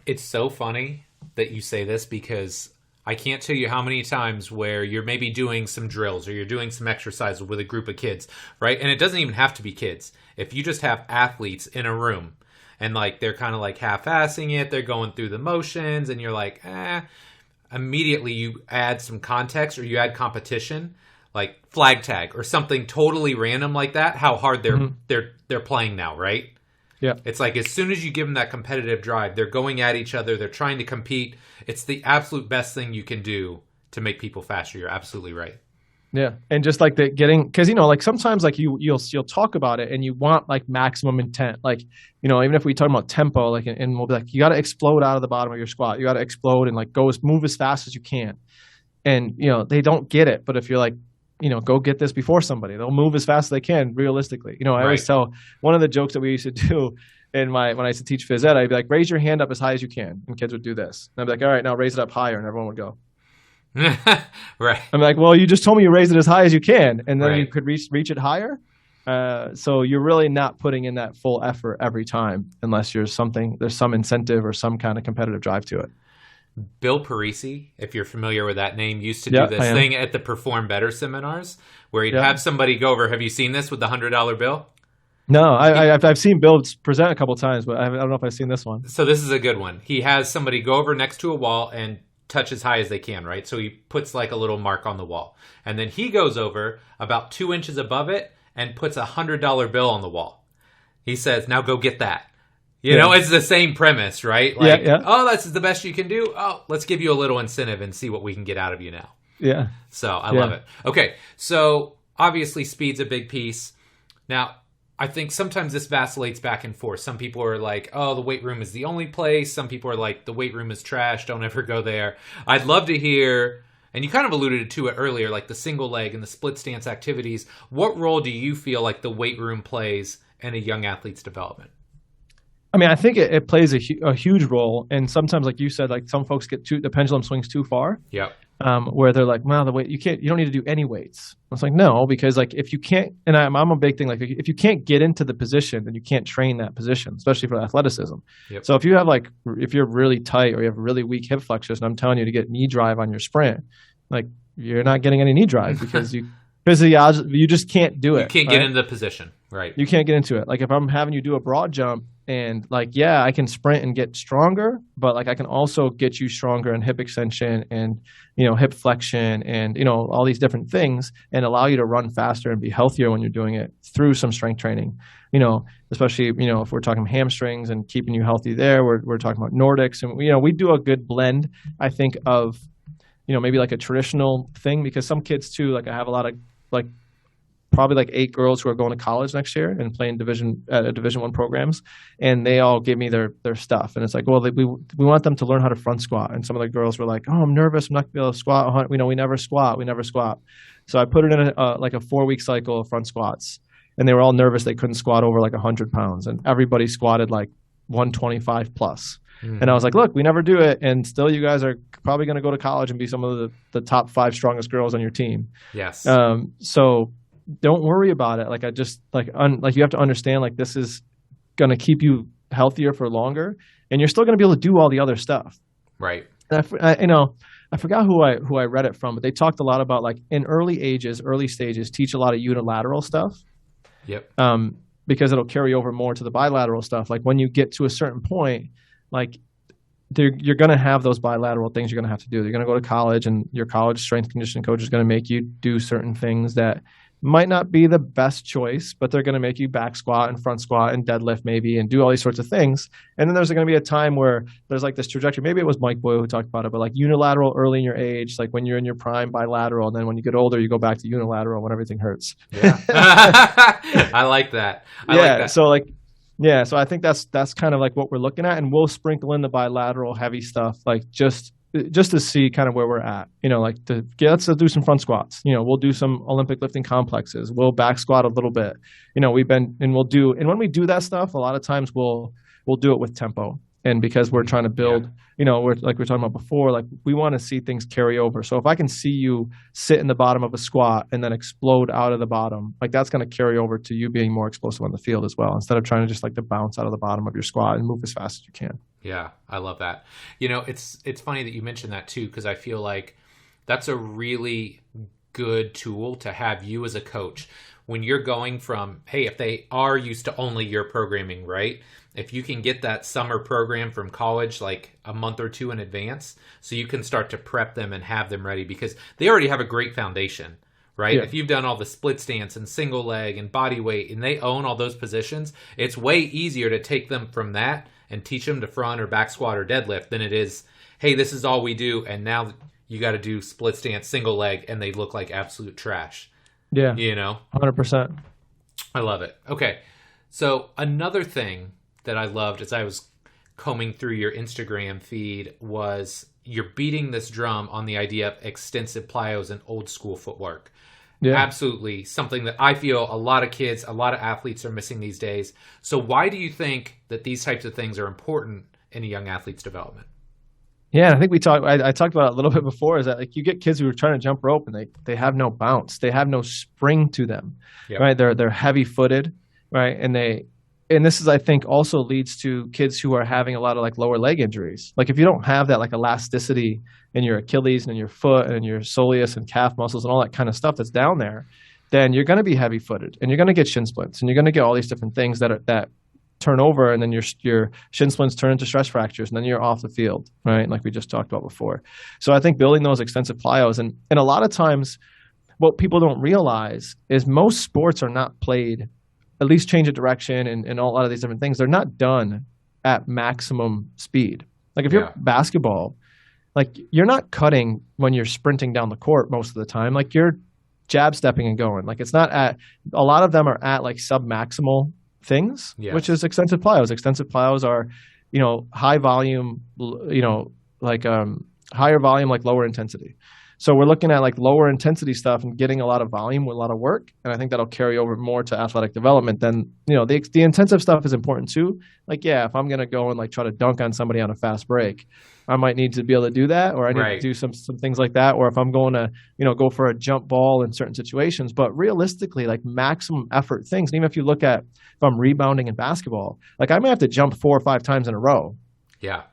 It's so funny that you say this, because I can't tell you how many times where you're maybe doing some drills or you're doing some exercises with a group of kids, right? And it doesn't even have to be kids. If you just have athletes in a room and like they're kind of like half-assing it, they're going through the motions and you're like, immediately you add some context or you add competition, like flag tag or something totally random like that, how hard they're playing now, right? Yeah. It's like as soon as you give them that competitive drive, they're going at each other, they're trying to compete. It's the absolute best thing you can do to make people faster. You're absolutely right. Yeah. And just like because like sometimes like you'll talk about it and you want like maximum intent. Like, even if we talk about tempo, like, and we'll be like, you got to explode out of the bottom of your squat. You got to explode and like move as fast as you can. And, they don't get it. But if you're like, go get this before somebody, they'll move as fast as they can realistically. I always tell one of the jokes that we used to do when I used to teach phys ed, I'd be like, raise your hand up as high as you can. And kids would do this. And I'd be like, all right, now raise it up higher. And everyone would go. Right. I'm like, well, you just told me you raise it as high as you can, and then you Right. could reach it higher. So you're really not putting in that full effort every time unless there's some incentive or some kind of competitive drive to it. Bill Parisi, if you're familiar with that name, used to do Yeah, I this am. thing at the Perform Better seminars where he'd Yeah. have somebody go over. Have you seen this with the $100 bill? No, He, I've seen Bill present a couple times, but I don't know if I've seen this one. so this is a good one. He has somebody go over next to a wall and touch as high as they can, right? So he puts like a little mark on the wall. And then he goes over about 2 inches above it and puts a $100 bill on the wall. He says, now go get that. You know, it's the same premise, right? Like, Yeah, yeah. oh, that's the best you can do. Oh, let's give you a little incentive and see what we can get out of you now. Yeah. So I love it. Okay, so obviously speed's a big piece. Now, I think sometimes this vacillates back and forth. Some people are like, oh, the weight room is the only place. Some people are like, the weight room is trash. Don't ever go there. I'd love to hear, and you kind of alluded to it earlier, like the single leg and the split stance activities. What role do you feel like the weight room plays in a young athlete's development? I mean, I think it plays a huge role, and sometimes, like you said, like some folks the pendulum swings too far, Yep. where they're like, "Wow, the weight you don't need to do any weights." I was like, "No," because like if you can't, and I'm a big thing, like if you can't get into the position, then you can't train that position, especially for athleticism. Yep. So if you're really tight or you have really weak hip flexors, and I'm telling you to get knee drive on your sprint, like you're not getting any knee drive because you just can't do it. You can't get into the position, right? You can't get into it. Like if I'm having you do a broad jump and like, yeah, I can sprint and get stronger, but like I can also get you stronger in hip extension and, hip flexion and, all these different things and allow you to run faster and be healthier when you're doing it through some strength training, especially, if we're talking hamstrings and keeping you healthy there, we're talking about Nordics and, we do a good blend, I think, of, maybe like a traditional thing because some kids too, like I have a lot of like probably like 8 girls who are going to college next year and playing Division I programs, and they all give me their stuff, and it's like, well, we want them to learn how to front squat, and some of the girls were like, oh, I'm nervous, I'm not gonna be able to squat. We never squat. So I put it in like a 4-week cycle of front squats, and they were all nervous they couldn't squat over like 100 pounds, and everybody squatted like 125 plus. And I was like, look, we never do it, and still you guys are probably going to go to college and be some of the top 5 strongest girls on your team. Yes. So don't worry about it. Like I just like you have to understand like this is going to keep you healthier for longer, and you're still going to be able to do all the other stuff. Right. And I forgot who I read it from, but they talked a lot about like in early stages, teach a lot of unilateral stuff. Yep. Because it'll carry over more to the bilateral stuff. Like when you get to a certain point, like you're going to have those bilateral things you're going to have to do. You're going to go to college, and your college strength conditioning coach is going to make you do certain things that might not be the best choice, but they're going to make you back squat and front squat and deadlift maybe and do all these sorts of things. And then there's going to be a time where there's like this trajectory. Maybe it was Mike Boyle who talked about it, but like unilateral early in your age, like when you're in your prime, bilateral. And then when you get older, you go back to unilateral when everything hurts. Yeah. I like that. I like that. So I think that's kind of like what we're looking at, and we'll sprinkle in the bilateral heavy stuff, like just to see kind of where we're at, let's do some front squats, we'll do some Olympic lifting complexes, we'll back squat a little bit, and when we do that stuff, a lot of times we'll do it with tempo. And because we're trying to build, we're talking about before, like we want to see things carry over. So if I can see you sit in the bottom of a squat and then explode out of the bottom, like that's going to carry over to you being more explosive on the field as well, instead of trying to just like to bounce out of the bottom of your squat and move as fast as you can. Yeah, I love that. It's funny that you mentioned that too, because I feel like that's a really good tool to have you as a coach when you're going from, hey, if they are used to only your programming, right? If you can get that summer program from college like a month or 2 in advance, so you can start to prep them and have them ready, because they already have a great foundation, right? Yeah. If you've done all the split stance and single leg and body weight and they own all those positions, it's way easier to take them from that and teach them to front or back squat or deadlift than it is, hey, this is all we do, and now you got to do split stance, single leg, and they look like absolute trash. Yeah. 100%. I love it. Okay. So another thing that I loved as I was combing through your Instagram feed was you're beating this drum on the idea of extensive plyos and old school footwork. Yeah. Absolutely. Something that I feel a lot of kids, a lot of athletes are missing these days. So why do you think that these types of things are important in a young athlete's development? Yeah, and I think I talked about it a little bit before, is that like you get kids who are trying to jump rope and they have no bounce. They have no spring to them, Yep. right? They're heavy footed, right? And this is, I think, also leads to kids who are having a lot of like lower leg injuries. Like if you don't have that like elasticity in your Achilles and in your foot and your soleus and calf muscles and all that kind of stuff that's down there, then you're going to be heavy footed and you're going to get shin splints and you're going to get all these different things that turn over, and then your shin splints turn into stress fractures, and then you're off the field, right? Like we just talked about before. So I think building those extensive plyos, and a lot of times what people don't realize is most sports are not played, at least change of direction and a lot of these different things, they're not done at maximum speed. Like if you're basketball, like you're not cutting when you're sprinting down the court most of the time. Like you're jab stepping and going. Like it's not at, a lot of them are at like sub-maximal things, which is extensive plyos. Extensive plyos are, high volume, higher volume, like lower intensity. So we're looking at like lower intensity stuff and getting a lot of volume with a lot of work. And I think that'll carry over more to athletic development than, the intensive stuff is important too. Like, yeah, if I'm going to go and like try to dunk on somebody on a fast break, I might need to be able to do that, or I need to do some things like that. Or if I'm going to, go for a jump ball in certain situations, but realistically, like maximum effort things. And even if you look at, if I'm rebounding in basketball, like I may have to jump 4 or 5 times in a row,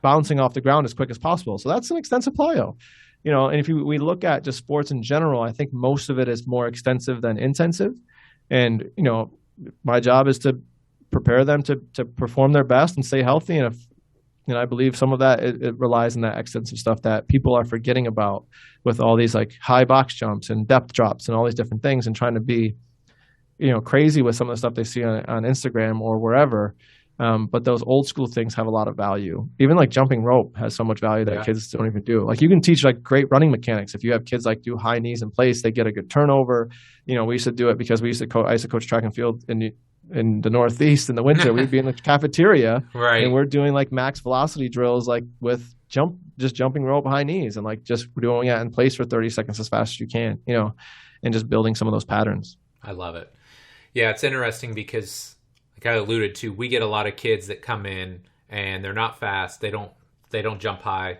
bouncing off the ground as quick as possible. So that's an extensive plyo. And if we look at just sports in general, I think most of it is more extensive than intensive. And, my job is to prepare them to perform their best and stay healthy. And I believe some of that, it relies on that extensive stuff that people are forgetting about with all these like high box jumps and depth drops and all these different things, and trying to be, crazy with some of the stuff they see on Instagram or wherever. But those old school things have a lot of value. Even like jumping rope has so much value that kids don't even do. Like you can teach like great running mechanics. If you have kids like do high knees in place, they get a good turnover. We used to do it because I used to coach track and field in the Northeast in the winter. We'd be in the cafeteria and we're doing like max velocity drills, like with just jumping rope high knees and like just doing it in place for 30 seconds as fast as you can, and just building some of those patterns. I love it. Yeah, it's interesting because, like I alluded to, we get a lot of kids that come in and they're not fast. They don't jump high.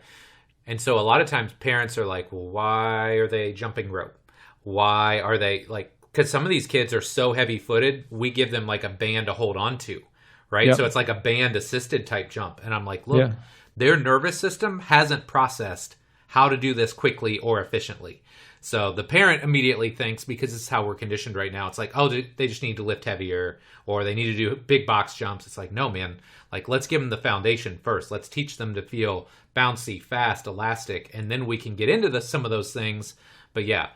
And so a lot of times parents are like, well, why are they jumping rope? Why are they like, because some of these kids are so heavy footed, we give them like a band to hold on to, right? Yep. So it's like a band assisted type jump. And I'm like, look, their nervous system hasn't processed how to do this quickly or efficiently. So the parent immediately thinks, because this is how we're conditioned right now, it's like, oh, they just need to lift heavier, or they need to do big box jumps. It's like, no, man, like let's give them the foundation first. Let's teach them to feel bouncy, fast, elastic, and then we can get into some of those things. But yeah,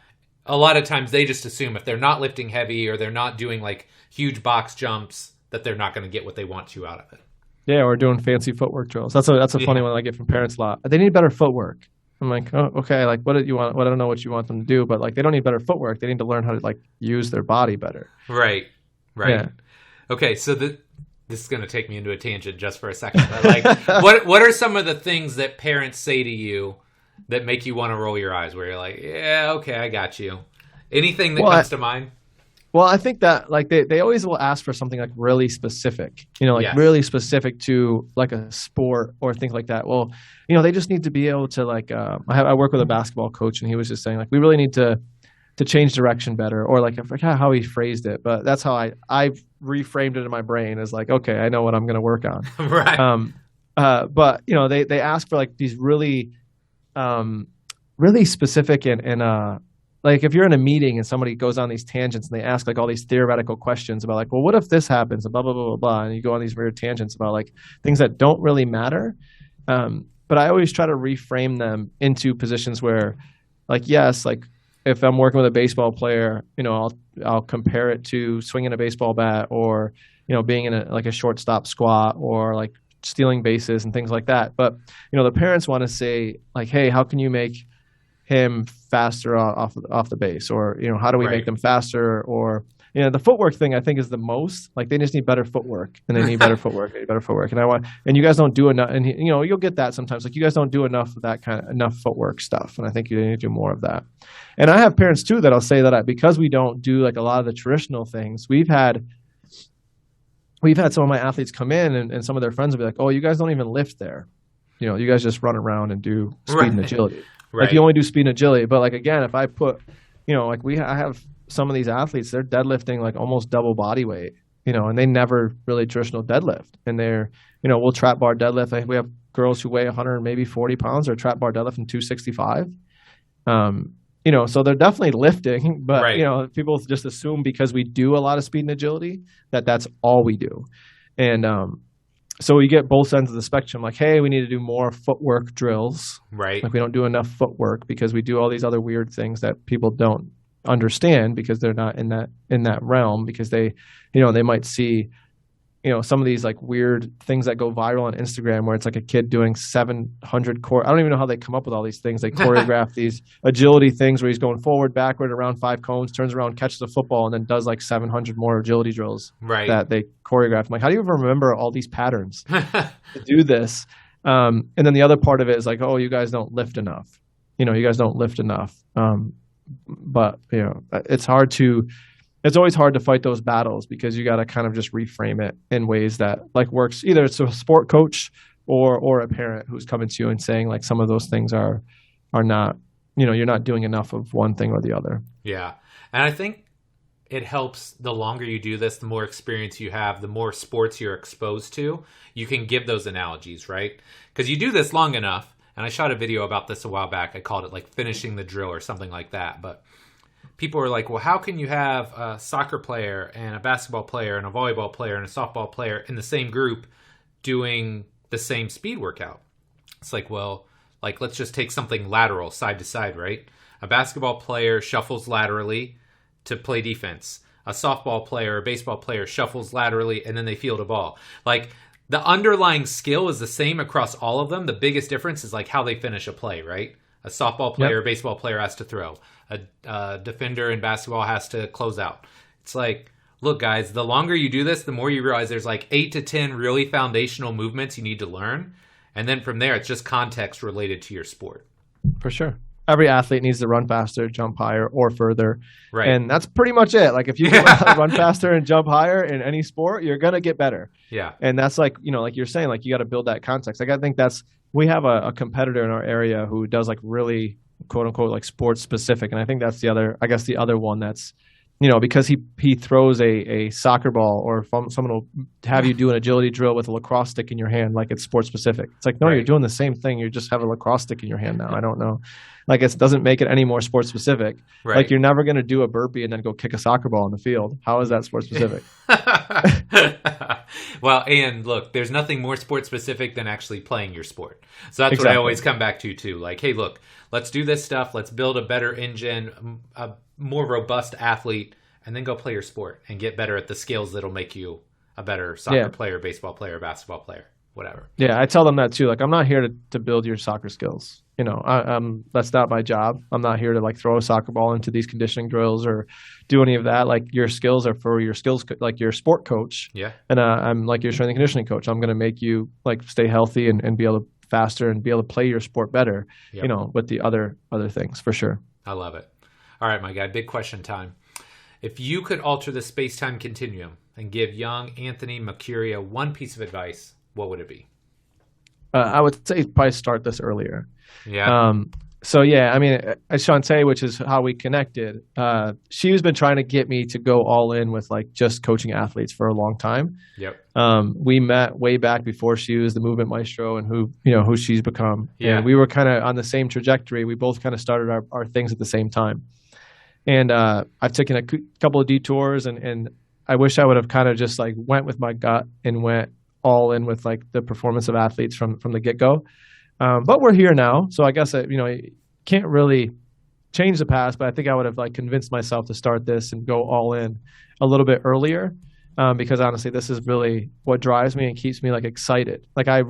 a lot of times they just assume if they're not lifting heavy or they're not doing like huge box jumps, that they're not going to get what they want to out of it. Yeah, we're doing fancy footwork drills. That's a funny one I get from parents a lot. They need better footwork. I'm like, oh, okay, like what do you want? Well, I don't know what you want them to do, but like they don't need better footwork. They need to learn how to like use their body better. Right. Yeah. Okay, so this is going to take me into a tangent just for a second. But like, what are some of the things that parents say to you that make you want to roll your eyes? Where you're like, yeah, okay, I got you. Anything that comes to mind? Well, I think that like they always will ask for something like really specific, really specific to like a sport or things like that. Well, they just need to be able to like, I work with a basketball coach and he was just saying like, we really need to change direction better, or like I forgot how he phrased it, but that's how I've reframed it in my brain as like, okay, I know what I'm going to work on. Right. But they ask for like these really, really specific and like if you're in a meeting and somebody goes on these tangents and they ask like all these theoretical questions about like, well, what if this happens? And blah, blah, blah, blah, blah. And you go on these weird tangents about like things that don't really matter. But I always try to reframe them into positions where like, yes, like if I'm working with a baseball player, I'll compare it to swinging a baseball bat or, being in a shortstop squat or like stealing bases and things like that. But, the parents want to say like, hey, how can you make him faster off the base, or how do we make them faster, or the footwork thing I think is the most like they just need better footwork and they need better footwork, and you guys don't do enough, and you'll get that sometimes like you guys don't do enough of that enough footwork stuff, and I think you need to do more of that. And I have parents too that'll say that because we don't do like a lot of the traditional things, we've had some of my athletes come in and some of their friends will be like, oh, you guys don't even lift there. you guys just run around and do speed and Right. agility. Like Right. you only do speed and agility. But like, again, if I put, like I have some of these athletes, they're deadlifting like almost double body weight, and they never really traditional deadlift. And they're, we'll trap bar deadlift. I think we have girls who weigh 100 maybe 40 pounds or trap bar deadlift in 265. So they're definitely lifting, but Right. people just assume because we do a lot of speed and agility that's all we do. And so we get both ends of the spectrum. Like, hey, we need to do more footwork drills. Right. Like we don't do enough footwork because we do all these other weird things that people don't understand because they're not in that realm, because they might see some of these like weird things that go viral on Instagram where it's like a kid doing 700 I don't even know how they come up with all these things. They choreograph these agility things where he's going forward, backward, around 5 cones, turns around, catches a football, and then does like 700 more agility drills Right. that they choreograph. I'm like, how do you even remember all these patterns to do this? And then the other part of it is like, oh, you guys don't lift enough. You guys don't lift enough. But it's always hard to fight those battles because you got to kind of just reframe it in ways that like works. Either it's a sport coach or a parent who's coming to you and saying like some of those things are not, you're not doing enough of one thing or the other. Yeah. And I think it helps the longer you do this, the more experience you have, the more sports you're exposed to, you can give those analogies, right? Because you do this long enough. And I shot a video about this a while back. I called it like finishing the drill or something like that. But people are like, well, how can you have a soccer player and a basketball player and a volleyball player and a softball player in the same group doing the same speed workout? It's like, well, like let's just take something lateral, side to side, right? A basketball player shuffles laterally to play defense. A softball player or baseball player shuffles laterally and then they field a ball. Like the underlying skill is the same across all of them. The biggest difference is like how they finish a play, right? A softball player, a baseball player has to throw. A defender in basketball has to close out. It's like, look, guys, the longer you do this, the more you realize there's like 8 to 10 really foundational movements you need to learn. And then from there, it's just context related to your sport. For sure. Every athlete needs to run faster, jump higher, or further. Right. And that's pretty much it. Like if you can run faster and jump higher in any sport, you're going to get better. Yeah. And that's like, like you're saying, like you got to build that context. Like I think we have a competitor in our area who does like really quote unquote like sports specific. And I think that's the other one that's, because he throws a soccer ball or someone will have you do an agility drill with a lacrosse stick in your hand like it's sports specific. It's like, no, Right. You're doing the same thing. You just have a lacrosse stick in your hand now. I don't know. Like it doesn't make it any more sports specific. Right. Like you're never going to do a burpee and then go kick a soccer ball in the field. How is that sports specific? Well, and look, there's nothing more sport specific than actually playing your sport. So that's what I Exactly. always come back to too. Like, hey, look, let's do this stuff. Let's build a better engine, a more robust athlete, and then go play your sport and get better at the skills that'll make you a better soccer player, baseball player, basketball player, whatever. Yeah, I tell them that too. Like, I'm not here to build your soccer skills. That's not my job. I'm not here to like throw a soccer ball into these conditioning drills or do any of that. Like your skills are for your like your sport coach. Yeah. And I'm like your strength and conditioning coach. I'm going to make you like stay healthy and be able to faster and be able to play your sport better, Yep. with the other things for sure. I love it. All right, my guy, big question time. If you could alter the space-time continuum and give young Anthony Mercurio one piece of advice, what would it be? I would say probably start this earlier. Yeah. So yeah, I mean, Shantae, which is how we connected, she's been trying to get me to go all in with like just coaching athletes for a long time. Yep. We met way back before she was the movement maestro and who she's become. Yeah. And we were kind of on the same trajectory. We both kind of started our things at the same time. And I've taken a couple of detours and I wish I would have kind of just like went with my gut and went all in with like the performance of athletes from the get-go. But we're here now. So I guess, you can't really change the past, but I think I would have like convinced myself to start this and go all in a little bit earlier. Because honestly, this is really what drives me and keeps me like excited. Like I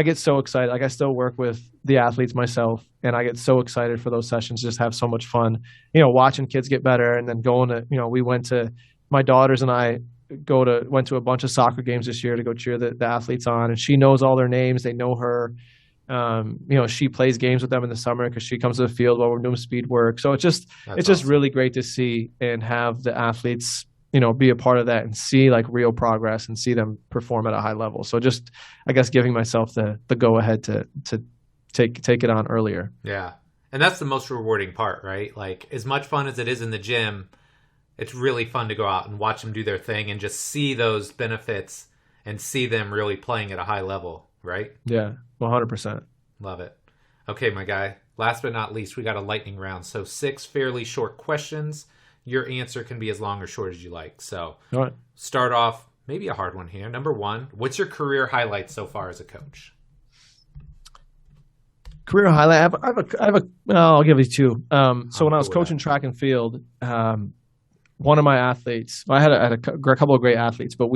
get so excited. Like I still work with the athletes myself and I get so excited for those sessions, just have so much fun, watching kids get better. And then going to, my daughters and I went to a bunch of soccer games this year to go cheer the athletes on, and she knows all their names. They know her. She plays games with them in the summer because she comes to the field while we're doing speed work. So it's just really great to see and have the athletes be a part of that and see like real progress and see them perform at a high level. So just, I guess, giving myself the go ahead to take it on earlier. Yeah. And that's the most rewarding part, right? Like, as much fun as it is in the gym, it's really fun to go out and watch them do their thing and just see those benefits and see them really playing at a high level, right? Yeah, 100%. Love it. Okay, my guy. Last but not least, we got a lightning round. So 6 fairly short questions. Your answer can be as long or short as you like. So All right. Start off, maybe a hard one here. Number 1, what's your career highlight so far as a coach? Career highlight. I'll give you 2. So when I was coaching track and field, one of my athletes, I had a couple of great athletes, but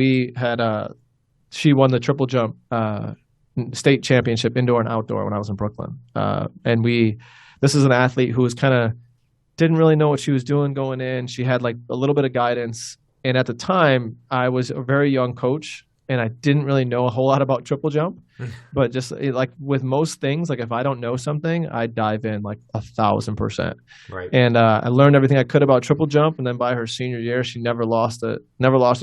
she won the triple jump state championship indoor and outdoor when I was in Brooklyn. This is an athlete who was kind of didn't really know what she was doing going in. She had like a little bit of guidance. And at the time, I was a very young coach and I didn't really know a whole lot about triple jump. But just like with most things, like if I don't know something, I dive in like 1,000%. Right. And I learned everything I could about triple jump. And then by her senior year, she never lost a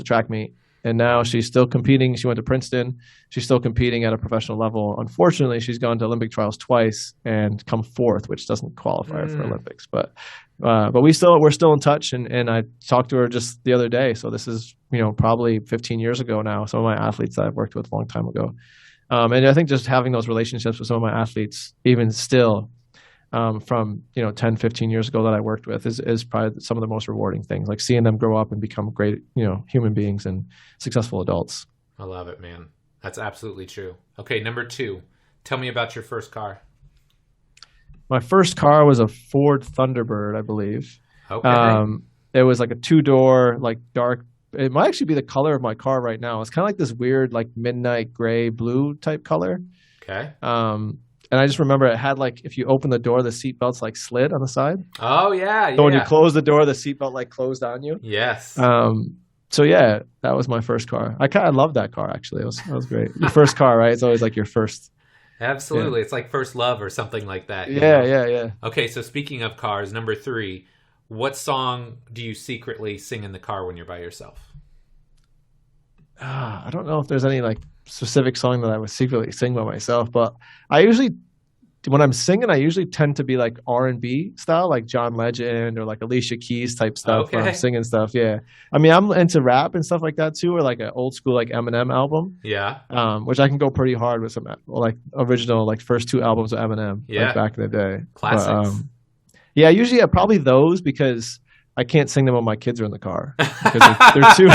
track meet. And now she's still competing. She went to Princeton. She's still competing at a professional level. Unfortunately, she's gone to Olympic trials twice and come 4th, which doesn't qualify her for Olympics. But we're still in touch. And I talked to her just the other day. So this is probably 15 years ago now. Some of my athletes that I've worked with a long time ago. And I think just having those relationships with some of my athletes, even still, from 10, 15 years ago that I worked with is probably some of the most rewarding things, like seeing them grow up and become great, human beings and successful adults. I love it, man. That's absolutely true. Okay, number 2, tell me about your first car. My first car was a Ford Thunderbird, I believe. Okay. It was like a 2-door, like dark. It might actually be the color of my car right now. It's kind of like this weird, like midnight gray blue type color. Okay. And I just remember it had like, if you open the door, the seatbelts like slid on the side. Oh yeah. So when you close the door, the seatbelt like closed on you. Yes. So yeah, that was my first car. I kind of loved that car actually. That was great. Your first car, right? It's always like your first. Absolutely. Yeah. It's like first love or something like that. Yeah. Okay. So speaking of cars, number 3, what song do you secretly sing in the car when you're by yourself? I don't know if there's any like specific song that I would secretly sing by myself, but when I'm singing, I usually tend to be like R&B style, like John Legend or like Alicia Keys type stuff. Okay. When I'm singing stuff. Yeah. I mean, I'm into rap and stuff like that too, or like an old school, like Eminem album. Yeah. Which I can go pretty hard with some like original, like first 2 albums of Eminem. Yeah. Like back in the day. Classics. Yeah. Usually probably those because I can't sing them when my kids are in the car because they're too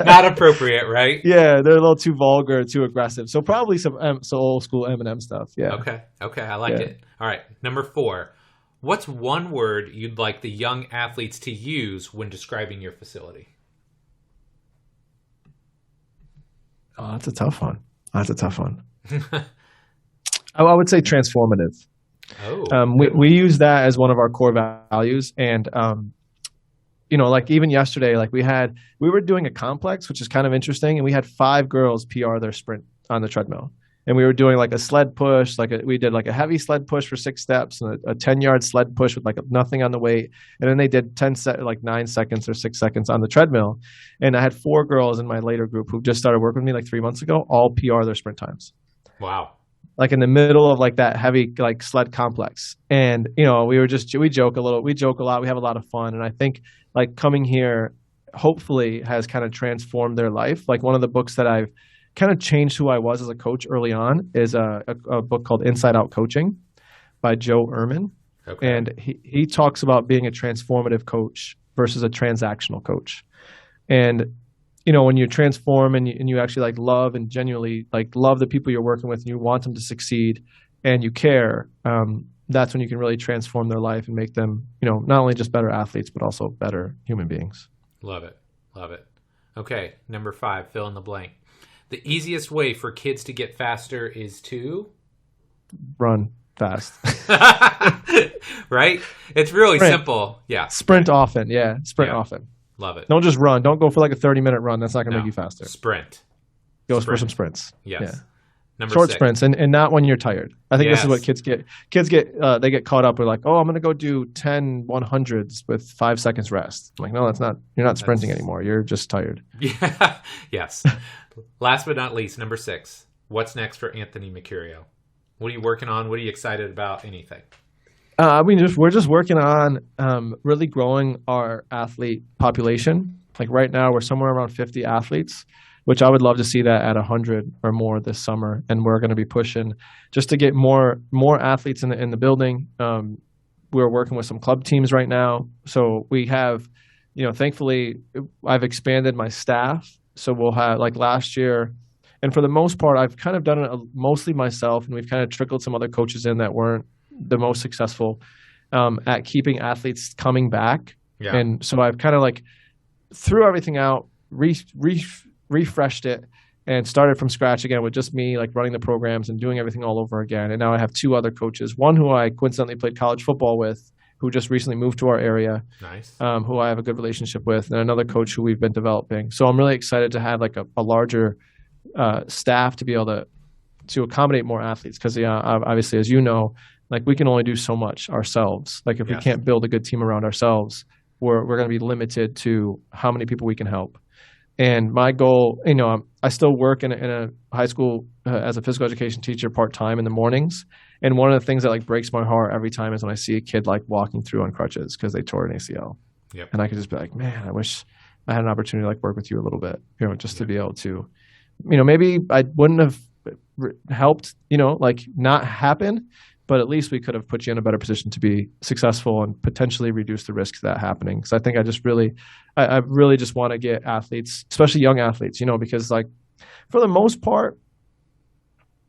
not appropriate, right? Yeah, they're a little too vulgar, too aggressive. So probably some old school Eminem stuff. Yeah. Okay, I like it. All right, number 4. What's one word you'd like the young athletes to use when describing your facility? Oh, that's a tough one. I would say transformative. We use that as one of our core values. And, like even yesterday, like we were doing a complex, which is kind of interesting. And we had 5 girls PR their sprint on the treadmill. And we were doing like a sled push, we did like a heavy sled push for 6 steps and a 10-yard sled push with like nothing on the weight. And then they did 9 seconds or 6 seconds on the treadmill. And I had 4 girls in my later group who just started working with me like 3 months ago, all PR their sprint times. Wow. Like in the middle of like that heavy like sled complex. And, we joke a lot. We have a lot of fun. And I think like coming here hopefully has kind of transformed their life. Like one of the books that I've kind of changed who I was as a coach early on is a book called Inside Out Coaching by Joe Ehrman. Okay. And he talks about being a transformative coach versus a transactional coach. And when you transform and you actually like love and genuinely like love the people you're working with and you want them to succeed and you care, that's when you can really transform their life and make them, not only just better athletes, but also better human beings. Love it. Okay. Number 5, fill in the blank. The easiest way for kids to get faster is to run fast. Right? It's really simple. Yeah. Sprint often. Yeah. Sprint often. Love it. Don't just run. Don't go for like a 30-minute run. That's not going to make you faster. Sprint. Go for some sprints. Yes. Number Short 6. sprints and not when you're tired. I think this is what Yes. kids get they get caught up with like, oh, I'm going to go do 10 100s with 5 seconds rest. I'm like, no, you're not sprinting anymore. You're just tired. Yeah. Yes. Last but not least, number 6. What's next for Anthony Mercurio? What are you working on? What are you excited about? Anything? We're just working on really growing our athlete population. Like right now, we're somewhere around 50 athletes, which I would love to see that at 100 or more this summer. And we're going to be pushing just to get more athletes in the building. We're working with some club teams right now. So we have, thankfully, I've expanded my staff. So we'll have, like last year, and for the most part, I've kind of done it mostly myself, and we've kind of trickled some other coaches in that weren't the most successful at keeping athletes coming back. Yeah. And so I've kind of like threw everything out, refreshed it, and started from scratch again with just me like running the programs and doing everything all over again. And now I have 2 other coaches, one who I coincidentally played college football with, who just recently moved to our area, Nice. who I have a good relationship with, and another coach who we've been developing. So I'm really excited to have like a larger staff to be able to accommodate more athletes because obviously, as you know, like we can only do so much ourselves. Like if we can't build a good team around ourselves, we're going to be limited to how many people we can help. And my goal, I still work in a high school as a physical education teacher part-time in the mornings. And one of the things that like breaks my heart every time is when I see a kid like walking through on crutches because they tore an ACL. Yep. And I could just be like, man, I wish I had an opportunity to like work with you a little bit, just to be able to, maybe I wouldn't have helped, like not happen, but at least we could have put you in a better position to be successful and potentially reduce the risk of that happening. Because I think I really just want to get athletes, especially young athletes, because like for the most part,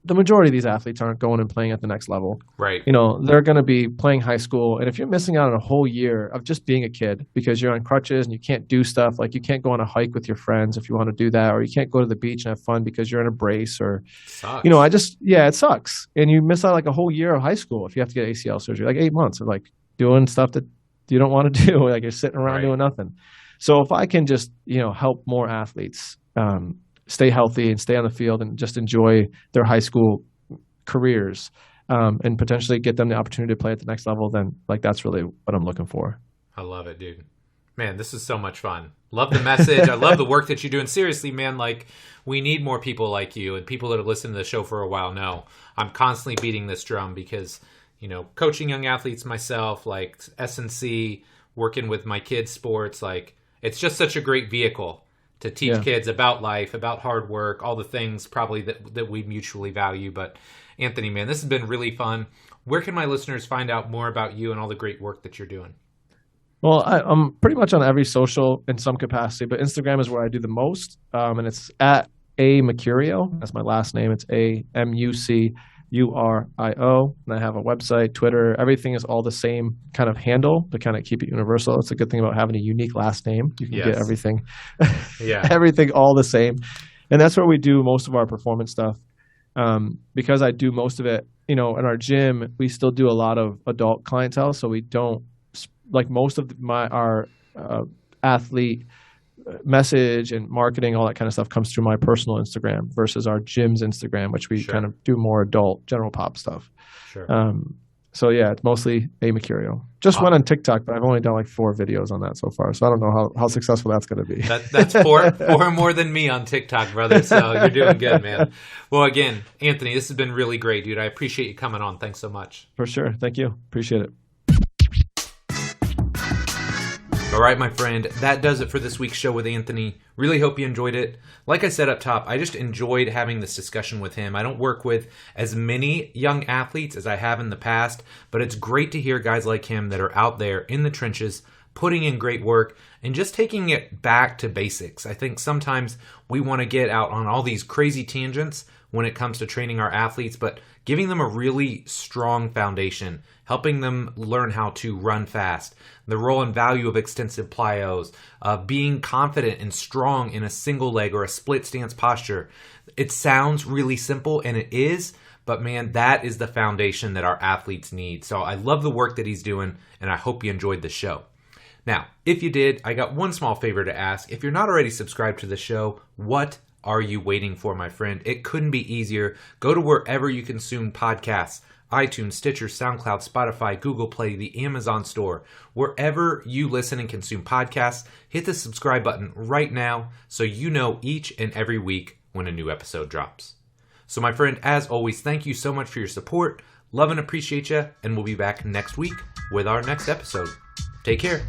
the majority of these athletes aren't going and playing at the next level. Right. They're going to be playing high school. And if you're missing out on a whole year of just being a kid because you're on crutches and you can't do stuff, like you can't go on a hike with your friends if you want to do that, or you can't go to the beach and have fun because you're in a brace or, Sucks. it sucks. And you miss out like a whole year of high school if you have to get ACL surgery, like 8 months of like doing stuff that you don't want to do. Like you're sitting around doing nothing. So if I can just, help more athletes, stay healthy and stay on the field and just enjoy their high school careers and potentially get them the opportunity to play at the next level, then like that's really what I'm looking for. I love it, dude. Man, this is so much fun. Love the message. I love the work that you do. And seriously, man, like we need more people like you, and people that have listened to the show for a while know I'm constantly beating this drum because, coaching young athletes myself, like S&C, working with my kids' sports, like it's just such a great vehicle to teach kids about life, about hard work, all the things probably that we mutually value. But Anthony, man, this has been really fun. Where can my listeners find out more about you and all the great work that you're doing? Well, I'm pretty much on every social in some capacity, but Instagram is where I do the most. And it's at Mucurio. That's my last name. It's AMUCURIO. And I have a website, Twitter. Everything is all the same kind of handle to kind of keep it universal. That's a good thing about having a unique last name. You can get everything, everything all the same. And that's where we do most of our performance stuff. Because I do most of it, in our gym, we still do a lot of adult clientele. So we don't, like most of our athlete message and marketing, all that kind of stuff comes through my personal Instagram versus our gym's Instagram, which we kind of do more adult general pop stuff. Sure. So yeah, it's mostly Mucurio. Just went on TikTok, but I've only done like 4 videos on that so far. So I don't know how successful that's going to be. That's four more than me on TikTok, brother. So you're doing good, man. Well, again, Anthony, this has been really great, dude. I appreciate you coming on. Thanks so much. For sure. Thank you. Appreciate it. All right, my friend, that does it for this week's show with Anthony. Really hope you enjoyed it. Like I said up top, I just enjoyed having this discussion with him. I don't work with as many young athletes as I have in the past, but it's great to hear guys like him that are out there in the trenches, putting in great work, and just taking it back to basics. I think sometimes we want to get out on all these crazy tangents when it comes to training our athletes, but giving them a really strong foundation, helping them learn how to run fast, the role and value of extensive plyos, being confident and strong in a single leg or a split stance posture. It sounds really simple, and it is, but man, that is the foundation that our athletes need. So I love the work that he's doing, and I hope you enjoyed the show. Now, if you did, I got one small favor to ask. If you're not already subscribed to the show, what are you waiting for, my friend? It couldn't be easier. Go to wherever you consume podcasts, iTunes, Stitcher, SoundCloud, Spotify, Google Play, the Amazon store. Wherever you listen and consume podcasts, hit the subscribe button right now so you know each and every week when a new episode drops. So my friend, as always, thank you so much for your support. Love and appreciate you, and we'll be back next week with our next episode. Take care.